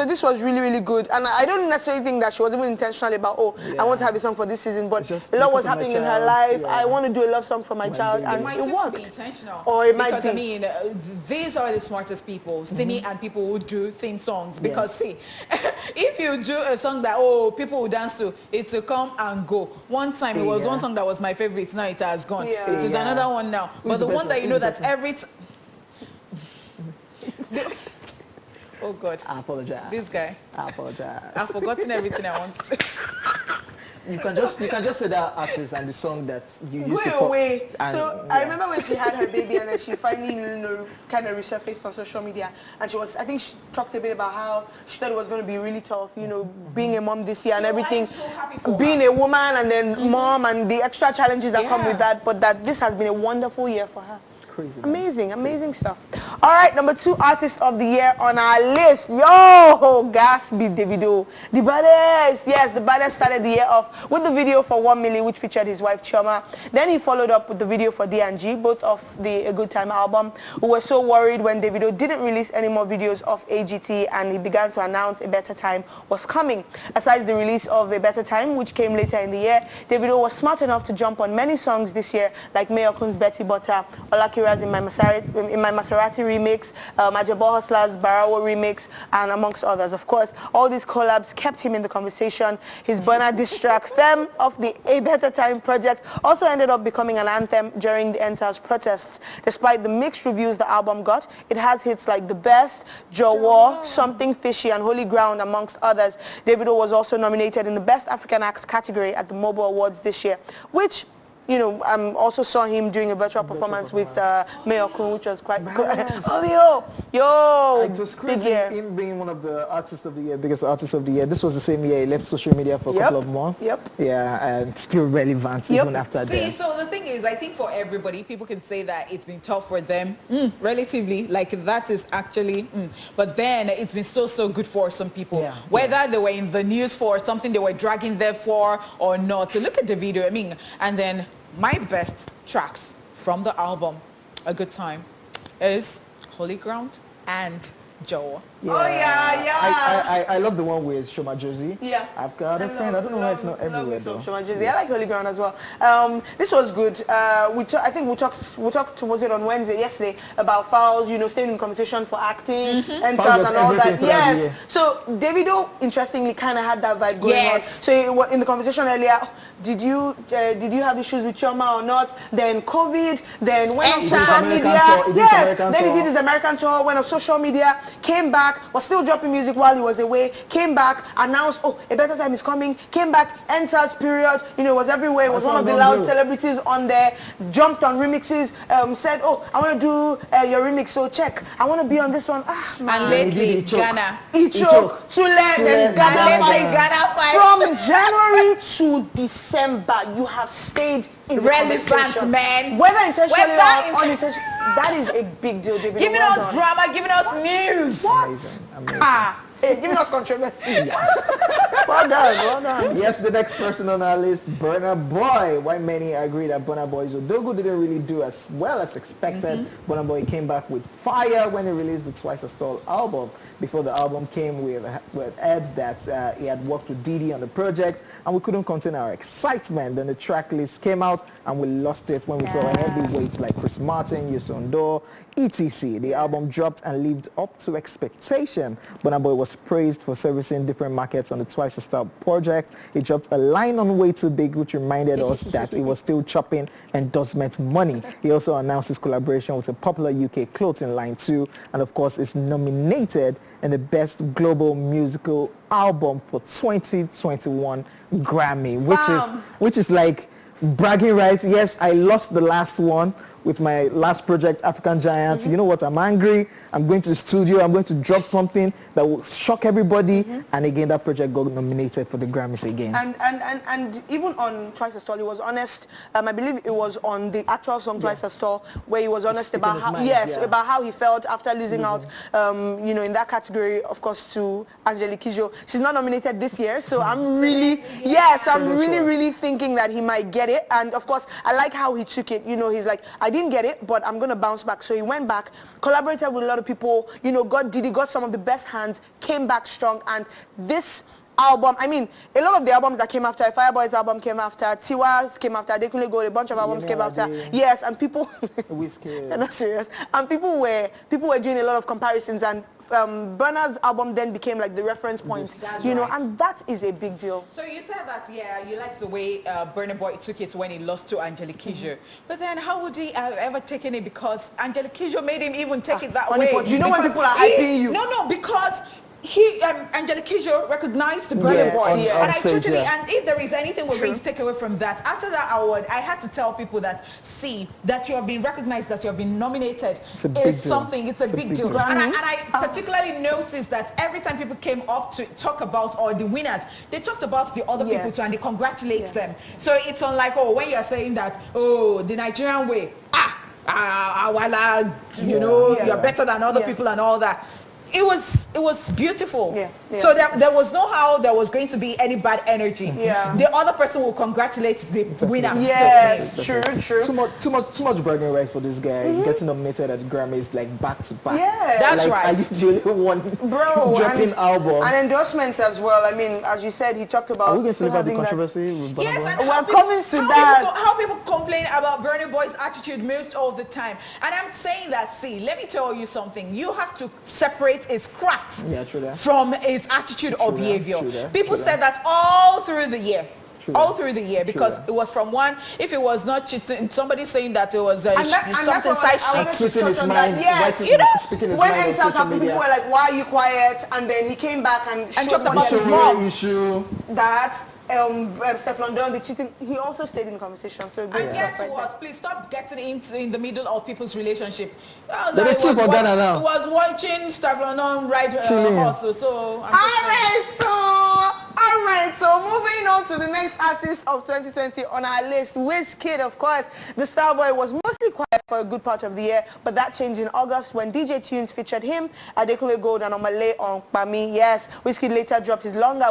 [SPEAKER 2] this was really, really good. And I don't necessarily think that she was even intentional about, I want to have a song for this season, but a lot was happening in her life. Yeah. I want to do a love song for my child, and it worked. Be
[SPEAKER 3] intentional.
[SPEAKER 2] Or it might
[SPEAKER 3] because
[SPEAKER 2] be.
[SPEAKER 3] I mean, these are the smartest people, Simi and people who do theme songs. Because see, if you do a song that people will dance to, it will come and go. One time it was one song that was my favorite. Now it has gone. It is another one now. But the one that you know that every oh God.
[SPEAKER 1] I apologize.
[SPEAKER 3] This guy.
[SPEAKER 1] I apologize.
[SPEAKER 3] I've forgotten everything I want to say.
[SPEAKER 1] You can just say that artist and the song that you used to
[SPEAKER 2] go away. So I remember when she had her baby and then she finally kind of resurfaced on social media, and I think she talked a bit about how she thought it was going to be really tough, being a mom this year and everything, being a woman and then mom and the extra challenges that come with that, but that this has been a wonderful year for her.
[SPEAKER 1] Crazy.
[SPEAKER 2] Amazing stuff. All right, number 2 artist of the year on our list. Yo, Gatsby Davido. The baddest. Yes, the baddest started the year off with the video for 1 Million, which featured his wife Chioma. Then he followed up with the video for D&G, both of the A Good Time album. We were so worried when Davido didn't release any more videos of AGT, and he began to announce A Better Time was coming. Aside the release of A Better Time, which came later in the year, Davido was smart enough to jump on many songs this year, like Mayo Kung's Betty Butter, Olaki in my Maserati remix, Majabo Hustler's Barawo remix, and amongst others. Of course, all these collabs kept him in the conversation. His Burna diss track, Femme of the A Better Time project, also ended up becoming an anthem during the NSAS protests. Despite the mixed reviews the album got, it has hits like The Best, Jawa, Something Fishy, and Holy Ground, amongst others. Davido was also nominated in the Best African Act category at the Mobile Awards this year, which also saw him doing a virtual performance with Mayo Kung, which was quite good.
[SPEAKER 1] It was crazy, him being one of the artists of the year, biggest artists of the year. This was the same year he left social media for a couple of months. Yeah, and still relevant even after that.
[SPEAKER 3] So the thing is, I think for everybody, people can say that it's been tough for them, relatively, like that is actually, but then it's been so good for some people, whether they were in the news for something they were dragging there for or not. So look at the video, and then my best tracks from the album, A Good Time, is Holy Ground and Joe.
[SPEAKER 1] I love the one with Shoma Jersey.
[SPEAKER 2] Yeah.
[SPEAKER 1] I've got a friend. I don't know why it's not everywhere though.
[SPEAKER 2] Shoma Jersey. I like Holy Ground as well. This was good. I think we talked was it on Wednesday, yesterday, about fouls, staying in conversation for acting and stuff and all that. Yes. So Davido, interestingly, kind of had that vibe going on. So in the conversation earlier, did you have issues with Chioma or not? Then COVID, then went on social media. Then he did his American tour, went on social media, came back. back, was still dropping music while he was away, came back, announced, oh, a better time is coming, came back, enters period, you know, was everywhere, was one of the loud celebrities on there, jumped on remixes, said, oh, I want to do your remix, so check. I want to be on this one. Ah, man.
[SPEAKER 3] And lately, Ghana.
[SPEAKER 2] Icho, Tule, then Ghana fight. From January to December, you have stayed in the conversation.
[SPEAKER 3] Man.
[SPEAKER 2] Whether intentionally or unintentionally, that is a big deal, David.
[SPEAKER 3] Giving us drama, giving us news.
[SPEAKER 2] What?
[SPEAKER 1] Amazing.
[SPEAKER 2] Hey, giving us controversy. Well done, well done.
[SPEAKER 1] Yes, the next person on our list, Burna Boy. While many agree that Burna Boy's Odogu didn't really do as well as expected, Burna Boy came back with fire when he released the Twice as Tall album. Before the album came, we heard that he had worked with Diddy on the project, and we couldn't contain our excitement. Then the track list came out, and we lost it when we saw heavyweights like Chris Martin, Yusundo, etc. The album dropped and lived up to expectation. Burna Boy was praised for servicing different markets on the Twice as Tall project. He dropped a line on Way Too Big, which reminded us that he was still chopping endorsement money. He also announced his collaboration with a popular UK clothing line too, and of course is nominated in the Best Global Musical Album for 2021 Grammy, which is like bragging rights. Yes, I lost the last one with my last project, African Giants. You know what? I'm angry. I'm going to the studio. I'm going to drop something that will shock everybody. And again, that project got nominated for the Grammys again.
[SPEAKER 2] And even on Twice as Tall, he was honest. I believe it was on the actual song Twice as Tall, where he was honest about how about how he felt after losing out. You know, in that category, of course, to Angelique Kidjo. She's not nominated this year, so I'm really I'm really thinking that he might get it. And of course, I like how he took it. You know, he's like, I didn't get it, but I'm gonna bounce back. So he went back, collaborated with a lot of people, you know, got some of the best hands, came back strong. And this album, I mean, a lot of the albums that came after, Fireboy's album came after, Tiwa's came after, Adekunle Gold, a bunch of albums came after. Yes, and people
[SPEAKER 1] Wizkid.
[SPEAKER 2] They're not serious. And people were doing a lot of comparisons, and Burna's album then became like the reference point, you know, and that is a big deal.
[SPEAKER 3] So you said that, you liked the way Burna Boy took it when he lost to Angelique Kidjo. But then how would he have ever taken it? Because Angelique Kidjo made him even take it that way.
[SPEAKER 2] Do you know when people are hyping you?
[SPEAKER 3] No, because Angelique Kidjo recognized Burna Boy. And if there is anything we're going to take away from that, after that award, I had to tell people that, see, that you have been recognized, that you have been nominated is something, it's a big deal. And I particularly noticed that every time people came up to talk about the winners, they talked about the other people too, and they congratulate them. So it's unlike, when you're saying that, the Nigerian way, you know, you're better than other people and all that. It was beautiful. So there was no how there was going to be any bad energy. The other person will congratulate the winner.
[SPEAKER 2] Yes, true.
[SPEAKER 1] Too much bragging rights for this guy. Getting nominated at the Grammys like back to back.
[SPEAKER 2] Yeah,
[SPEAKER 3] that's
[SPEAKER 1] like,
[SPEAKER 3] right.
[SPEAKER 1] Are you the only one dropping album?
[SPEAKER 2] And endorsements as well. I mean, as you said, he talked about.
[SPEAKER 1] Are we going to leave out the controversy with Burna Boy?
[SPEAKER 3] Yes, and
[SPEAKER 2] we're coming to that.
[SPEAKER 3] How people complain about Burna Boy's attitude most of the time. And I'm saying that, see, let me tell you something. You have to separate his craft from his attitude or behavior. People said that all through the year. All through the year, because it was from one, if it was not cheating, somebody saying that it was something side
[SPEAKER 1] speaking his mind.
[SPEAKER 2] Yes, you know, when enters up, people were like, why are you quiet? And then he came back and
[SPEAKER 3] talked about his mom.
[SPEAKER 2] That Steph London, the cheating, he also stayed in the conversation. So
[SPEAKER 3] and guess what? Please stop getting in the middle of people's relationship.
[SPEAKER 1] They're cheap for Ghana now.
[SPEAKER 3] I was watching Steph London ride her horse, so
[SPEAKER 2] all right, so moving on to the next artist of 2020 on our list, Wizkid, of course. The star boy was mostly quiet for a good part of the year, but that changed in August when DJ Tunes featured him, Adekunle Gold and Omale on Pami. Yes, Wizkid later dropped his long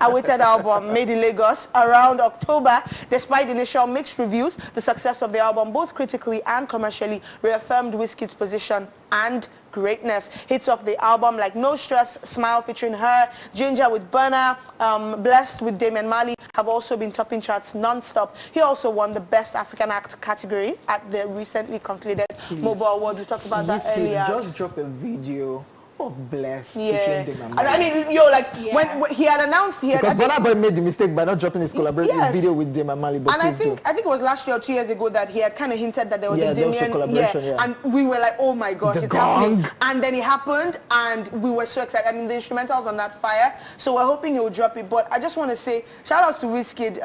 [SPEAKER 2] awaited album, Made in Lagos, around October. Despite initial mixed reviews, the success of the album, both critically and commercially, reaffirmed Wizkid's position and greatness. Hits of the album like No Stress, Smile featuring Her, Ginger with Burna, Blessed with Damian Marley have also been topping charts non-stop. He also won the Best African Act category at the recently concluded Mobile Award. We talked about that earlier.
[SPEAKER 1] Just dropped a video of Bless
[SPEAKER 2] Yeah.
[SPEAKER 1] between them and
[SPEAKER 2] I mean, yo, like when he had announced
[SPEAKER 1] because Burna Boy made the mistake by not dropping his collaboration
[SPEAKER 2] Yes.
[SPEAKER 1] video with Dame and Mali. But
[SPEAKER 2] and I think it was last year or 2 years ago that he had kind of hinted that there was a
[SPEAKER 1] there was a
[SPEAKER 2] Damien,
[SPEAKER 1] collaboration,
[SPEAKER 2] and we were like, oh my gosh,
[SPEAKER 1] The
[SPEAKER 2] it's happening.
[SPEAKER 1] gong.
[SPEAKER 2] And then it happened, and we were so excited. I mean, the instrumentals on that fire, so we're hoping he'll drop it. But I just want to say, shout out to Wizkid.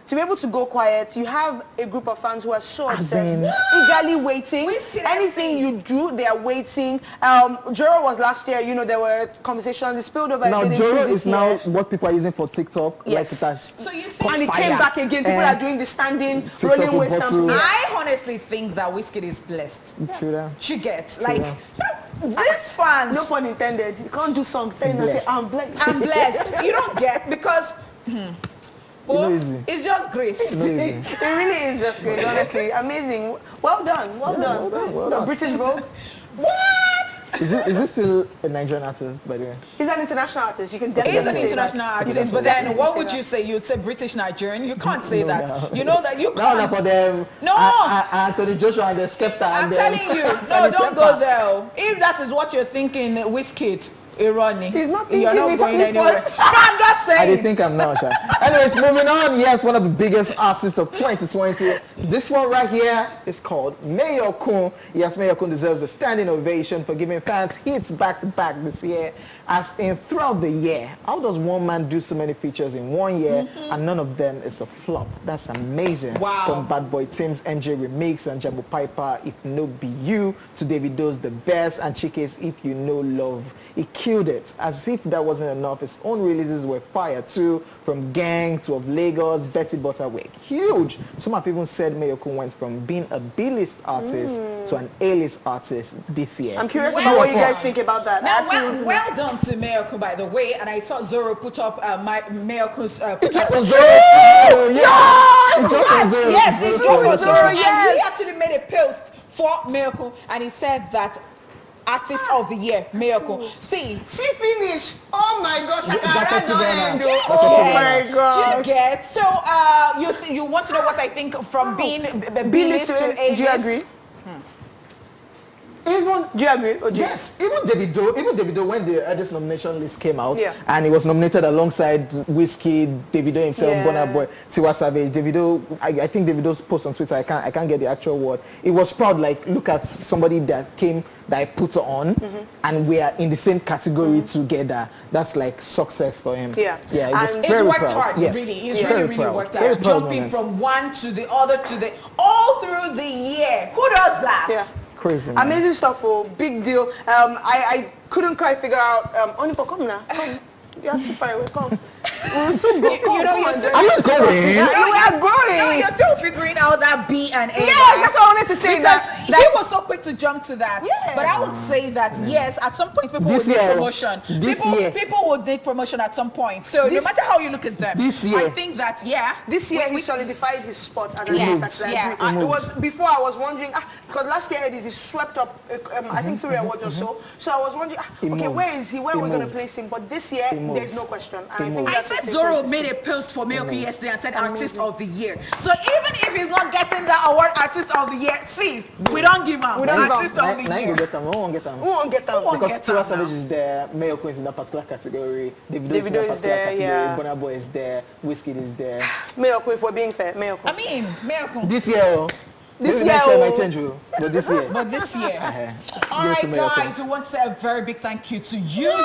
[SPEAKER 2] To be able to go quiet, you have a group of fans who are so obsessed, eagerly waiting. Anything you do, they are waiting. Joro was last year, you know, there were conversations, they spilled over.
[SPEAKER 1] now Joro is now what people are using for TikTok.
[SPEAKER 2] Yes.
[SPEAKER 1] Like it has
[SPEAKER 3] So you see,
[SPEAKER 2] And it came back again. People are doing the standing,
[SPEAKER 1] TikTok
[SPEAKER 2] rolling
[SPEAKER 1] with
[SPEAKER 2] waist.
[SPEAKER 1] bottle.
[SPEAKER 3] I honestly think that Wizkid is blessed.
[SPEAKER 1] True that.
[SPEAKER 3] She gets like these fans.
[SPEAKER 2] No pun intended. You can't do something and say,
[SPEAKER 1] Blessed.
[SPEAKER 2] I'm blessed.
[SPEAKER 3] I'm blessed. You don't get because.
[SPEAKER 1] not easy.
[SPEAKER 3] It's just grace.
[SPEAKER 1] It's not easy.
[SPEAKER 2] It really is just great, honestly. Amazing. Well done. Well done.
[SPEAKER 1] well
[SPEAKER 2] The
[SPEAKER 1] done.
[SPEAKER 2] British Vogue.
[SPEAKER 3] What?
[SPEAKER 1] Is it still a Nigerian artist, by the way?
[SPEAKER 2] He's an international artist. You can
[SPEAKER 3] He's
[SPEAKER 2] definitely
[SPEAKER 3] an
[SPEAKER 2] say
[SPEAKER 3] international
[SPEAKER 2] that.
[SPEAKER 3] artist, but then what would you say? You'd say British Nigerian? You can't say that.
[SPEAKER 1] no.
[SPEAKER 3] You know that you
[SPEAKER 1] Now
[SPEAKER 3] can't.
[SPEAKER 1] for them.
[SPEAKER 3] No.
[SPEAKER 1] Anthony Joshua and the Skepta.
[SPEAKER 3] I'm
[SPEAKER 1] and
[SPEAKER 3] telling you, no, don't go there. Oh. If that is what you're thinking, Wizkid, Irony.
[SPEAKER 2] He's not
[SPEAKER 3] You're
[SPEAKER 2] thinking
[SPEAKER 3] not
[SPEAKER 2] it,
[SPEAKER 3] going
[SPEAKER 2] Honeypot.
[SPEAKER 3] anywhere. No, I'm just
[SPEAKER 1] I
[SPEAKER 3] saying.
[SPEAKER 1] didn't think I'm now, Sha. Anyways, moving on. Yes, one of the biggest artists of 2020. This one right here is called Mayo Kung. Yes, Mayo Kung deserves a standing ovation for giving fans hits back to back this year. As in throughout the year, how does one man do so many features in 1 year and none of them is a flop? That's amazing.
[SPEAKER 3] Wow.
[SPEAKER 1] From Bad Boy Tim's MJ Remix and Jabu Piper, If No Be You, to Davido's The Best and Chike's If You Know Love. He killed it. As if that wasn't enough, his own releases were fire too. From Gang to Of Lagos, Betty Butter were huge. Some have even said Mayo Kung went from being a B-list artist to an A-list artist this year.
[SPEAKER 2] I'm curious
[SPEAKER 3] Well
[SPEAKER 2] about what you
[SPEAKER 3] done.
[SPEAKER 2] guys think about that.
[SPEAKER 3] Now,
[SPEAKER 2] Actually,
[SPEAKER 3] well done to Mayo Kung, by the way. And I saw Zoro put up Mayo Kung's picture.
[SPEAKER 1] Oh, yeah! He dropped on Zoro.
[SPEAKER 3] Yes, he
[SPEAKER 1] Zoro.
[SPEAKER 3] dropped on Zoro.
[SPEAKER 2] Zoro,
[SPEAKER 3] And
[SPEAKER 2] yes.
[SPEAKER 3] he actually made a post for Mayo Kung, and he said that Artist of the Year, Mayo Kung. See,
[SPEAKER 2] finish. Oh my gosh,
[SPEAKER 1] Jacket to Ghana.
[SPEAKER 2] Oh my
[SPEAKER 3] do
[SPEAKER 2] god.
[SPEAKER 3] you get? So, you want to know what I think from being B-list to A-list?
[SPEAKER 2] Do you agree?
[SPEAKER 1] Even
[SPEAKER 2] Do you agree? Or do you-
[SPEAKER 1] yes, even Davido, when the artist nomination list came out,
[SPEAKER 2] Yeah.
[SPEAKER 1] and he was nominated alongside Wizkid, Davido himself,
[SPEAKER 2] Yeah.
[SPEAKER 1] Burna Boy, Tiwa Savage, Davido. I think Davido's post on Twitter, I can't get the actual word. It was proud, like, look at somebody that I put on, and we are in the same category together. That's like success for him.
[SPEAKER 2] Yeah.
[SPEAKER 1] Yeah,
[SPEAKER 2] And
[SPEAKER 3] He's
[SPEAKER 1] very
[SPEAKER 3] worked
[SPEAKER 1] proud.
[SPEAKER 3] hard,
[SPEAKER 1] Yes.
[SPEAKER 3] really. He's
[SPEAKER 1] Very
[SPEAKER 3] really
[SPEAKER 1] proud.
[SPEAKER 3] worked
[SPEAKER 1] Very
[SPEAKER 3] hard.
[SPEAKER 1] proud
[SPEAKER 3] Jumping
[SPEAKER 1] moment.
[SPEAKER 3] from one to the other to the all through the year. Who does that?
[SPEAKER 2] Yeah.
[SPEAKER 1] Crazy, man.
[SPEAKER 2] Amazing stuff, oh, big deal. I couldn't quite figure out. Honeypot, come now. Come. You have to fire away. Come. We will soon go. Come,
[SPEAKER 3] You know,
[SPEAKER 2] come
[SPEAKER 3] you're
[SPEAKER 2] on,
[SPEAKER 3] still-
[SPEAKER 1] Are you going?
[SPEAKER 2] Yeah, you are going.
[SPEAKER 3] No, you're still figuring out that B and A.
[SPEAKER 2] Yes,
[SPEAKER 3] right?
[SPEAKER 2] that's what I wanted to say.
[SPEAKER 3] Because
[SPEAKER 2] That
[SPEAKER 3] he was so quick to jump to that.
[SPEAKER 2] Yeah.
[SPEAKER 3] But I would say that yes, at some point people
[SPEAKER 1] This
[SPEAKER 3] would need
[SPEAKER 1] year-
[SPEAKER 3] promotion.
[SPEAKER 1] this year.
[SPEAKER 3] People would need promotion at some point. So no
[SPEAKER 2] This-
[SPEAKER 3] matter how you look at them,
[SPEAKER 1] This year.
[SPEAKER 3] I think that
[SPEAKER 2] this year
[SPEAKER 3] we-
[SPEAKER 2] he solidified his spot as an
[SPEAKER 3] Yes,
[SPEAKER 2] artist. I
[SPEAKER 3] yeah.
[SPEAKER 2] agree. It was before I was wondering because last year he swept up I think 3 awards or so. So I was wondering
[SPEAKER 1] He
[SPEAKER 2] okay,
[SPEAKER 1] moved.
[SPEAKER 2] where is he? Where
[SPEAKER 1] He
[SPEAKER 2] are we going to
[SPEAKER 1] moved.
[SPEAKER 2] place him? But this year
[SPEAKER 1] He moved.
[SPEAKER 2] there's no question. And
[SPEAKER 1] He
[SPEAKER 2] I think
[SPEAKER 1] moved.
[SPEAKER 3] I
[SPEAKER 2] that's
[SPEAKER 3] said
[SPEAKER 2] a safe
[SPEAKER 3] Zoro
[SPEAKER 2] way to
[SPEAKER 3] made
[SPEAKER 2] say.
[SPEAKER 3] a post for Mayo Kung yesterday and said Artist of the Year. So even if he's not getting that award, Artist of the Year, see, we don't give him
[SPEAKER 2] We don't give
[SPEAKER 3] Artist
[SPEAKER 2] am.
[SPEAKER 3] of the
[SPEAKER 1] Now you
[SPEAKER 3] Year.
[SPEAKER 1] get them. We won't get them.
[SPEAKER 2] Who won't get that?
[SPEAKER 3] Who won't
[SPEAKER 1] Because
[SPEAKER 3] get
[SPEAKER 1] Tiwa
[SPEAKER 3] them
[SPEAKER 1] Savage
[SPEAKER 3] now?
[SPEAKER 1] is there, Mayo Kung is in that particular category, Davido is in
[SPEAKER 2] Davido
[SPEAKER 1] that
[SPEAKER 2] is
[SPEAKER 1] particular
[SPEAKER 2] there,
[SPEAKER 1] category,
[SPEAKER 2] yeah.
[SPEAKER 1] Burna Boy is there, Wizkid is there.
[SPEAKER 2] Mayo Kung, if we're being fair, Mayo Kung.
[SPEAKER 3] I mean, Mayo Kung.
[SPEAKER 1] This year,
[SPEAKER 2] This
[SPEAKER 1] maybe
[SPEAKER 2] year,
[SPEAKER 1] next year
[SPEAKER 2] oh.
[SPEAKER 1] might change, but this year.
[SPEAKER 3] But this year. All
[SPEAKER 1] Give it
[SPEAKER 3] right,
[SPEAKER 1] to Mayo Kung.
[SPEAKER 3] guys, we want to say a very big thank you to you, and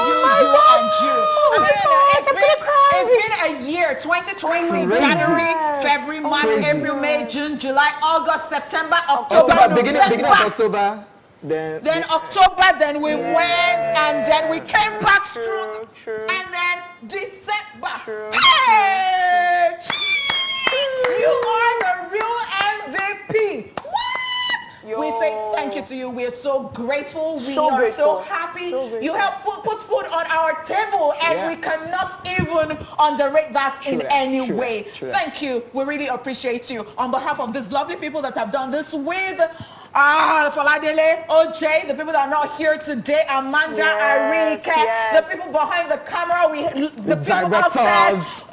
[SPEAKER 3] you. I mean, it's been a year, 2020,
[SPEAKER 1] Crazy.
[SPEAKER 3] January, February, March,
[SPEAKER 1] Crazy.
[SPEAKER 3] April, May, June, July, August, September, October,
[SPEAKER 1] October, beginning of
[SPEAKER 3] November.
[SPEAKER 1] October,
[SPEAKER 3] Then October, then we went, and then we came back strong,
[SPEAKER 2] true.
[SPEAKER 3] and then December.
[SPEAKER 2] True.
[SPEAKER 3] Hey, you are the real MVP. What?
[SPEAKER 2] Yo.
[SPEAKER 3] We say thank you to you. We are so grateful. We
[SPEAKER 2] So
[SPEAKER 3] are
[SPEAKER 2] grateful.
[SPEAKER 3] so happy.
[SPEAKER 2] So grateful.
[SPEAKER 3] You have put food on our table, and
[SPEAKER 1] Yeah.
[SPEAKER 3] we cannot even underrate that in
[SPEAKER 1] True,
[SPEAKER 3] any
[SPEAKER 1] true,
[SPEAKER 3] way.
[SPEAKER 1] true.
[SPEAKER 3] Thank you. We really appreciate you. On behalf of these lovely people that have done this with Faladele, OJ, the people that are not here today, Amanda,
[SPEAKER 2] Yes,
[SPEAKER 3] Arike,
[SPEAKER 2] yes.
[SPEAKER 3] the people behind the camera, the people
[SPEAKER 1] directors.
[SPEAKER 3] upstairs,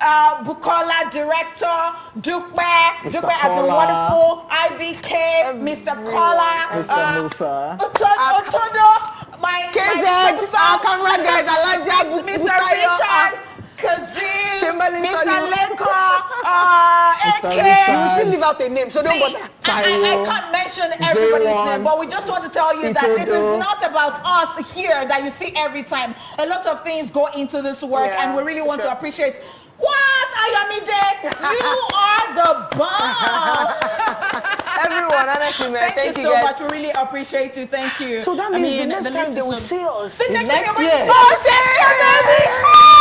[SPEAKER 3] Bukola, director, Dupe has been
[SPEAKER 1] Kola.
[SPEAKER 3] wonderful, IBK, Mr. Kola,
[SPEAKER 1] Mr. Musa.
[SPEAKER 3] Otodo,
[SPEAKER 2] KZ, our camera guys, Alaja,
[SPEAKER 3] Mr. Richard, Kazim,
[SPEAKER 2] Chamberlain,
[SPEAKER 3] Mr. Leko, AK.
[SPEAKER 2] You still leave out a name, so don't bother.
[SPEAKER 3] I can't mention everybody's name, but we just want to tell you that it is not about us here that you see every time. A lot of things go into this work, and we really want to appreciate. What, Ayomide? You are the bomb.
[SPEAKER 2] Everyone, honestly, man,
[SPEAKER 3] thank you so
[SPEAKER 2] guys.
[SPEAKER 3] much. We really appreciate you. Thank you.
[SPEAKER 2] So that means the next time they will see us.
[SPEAKER 3] The next
[SPEAKER 2] year.
[SPEAKER 3] year. Oh, shit, baby.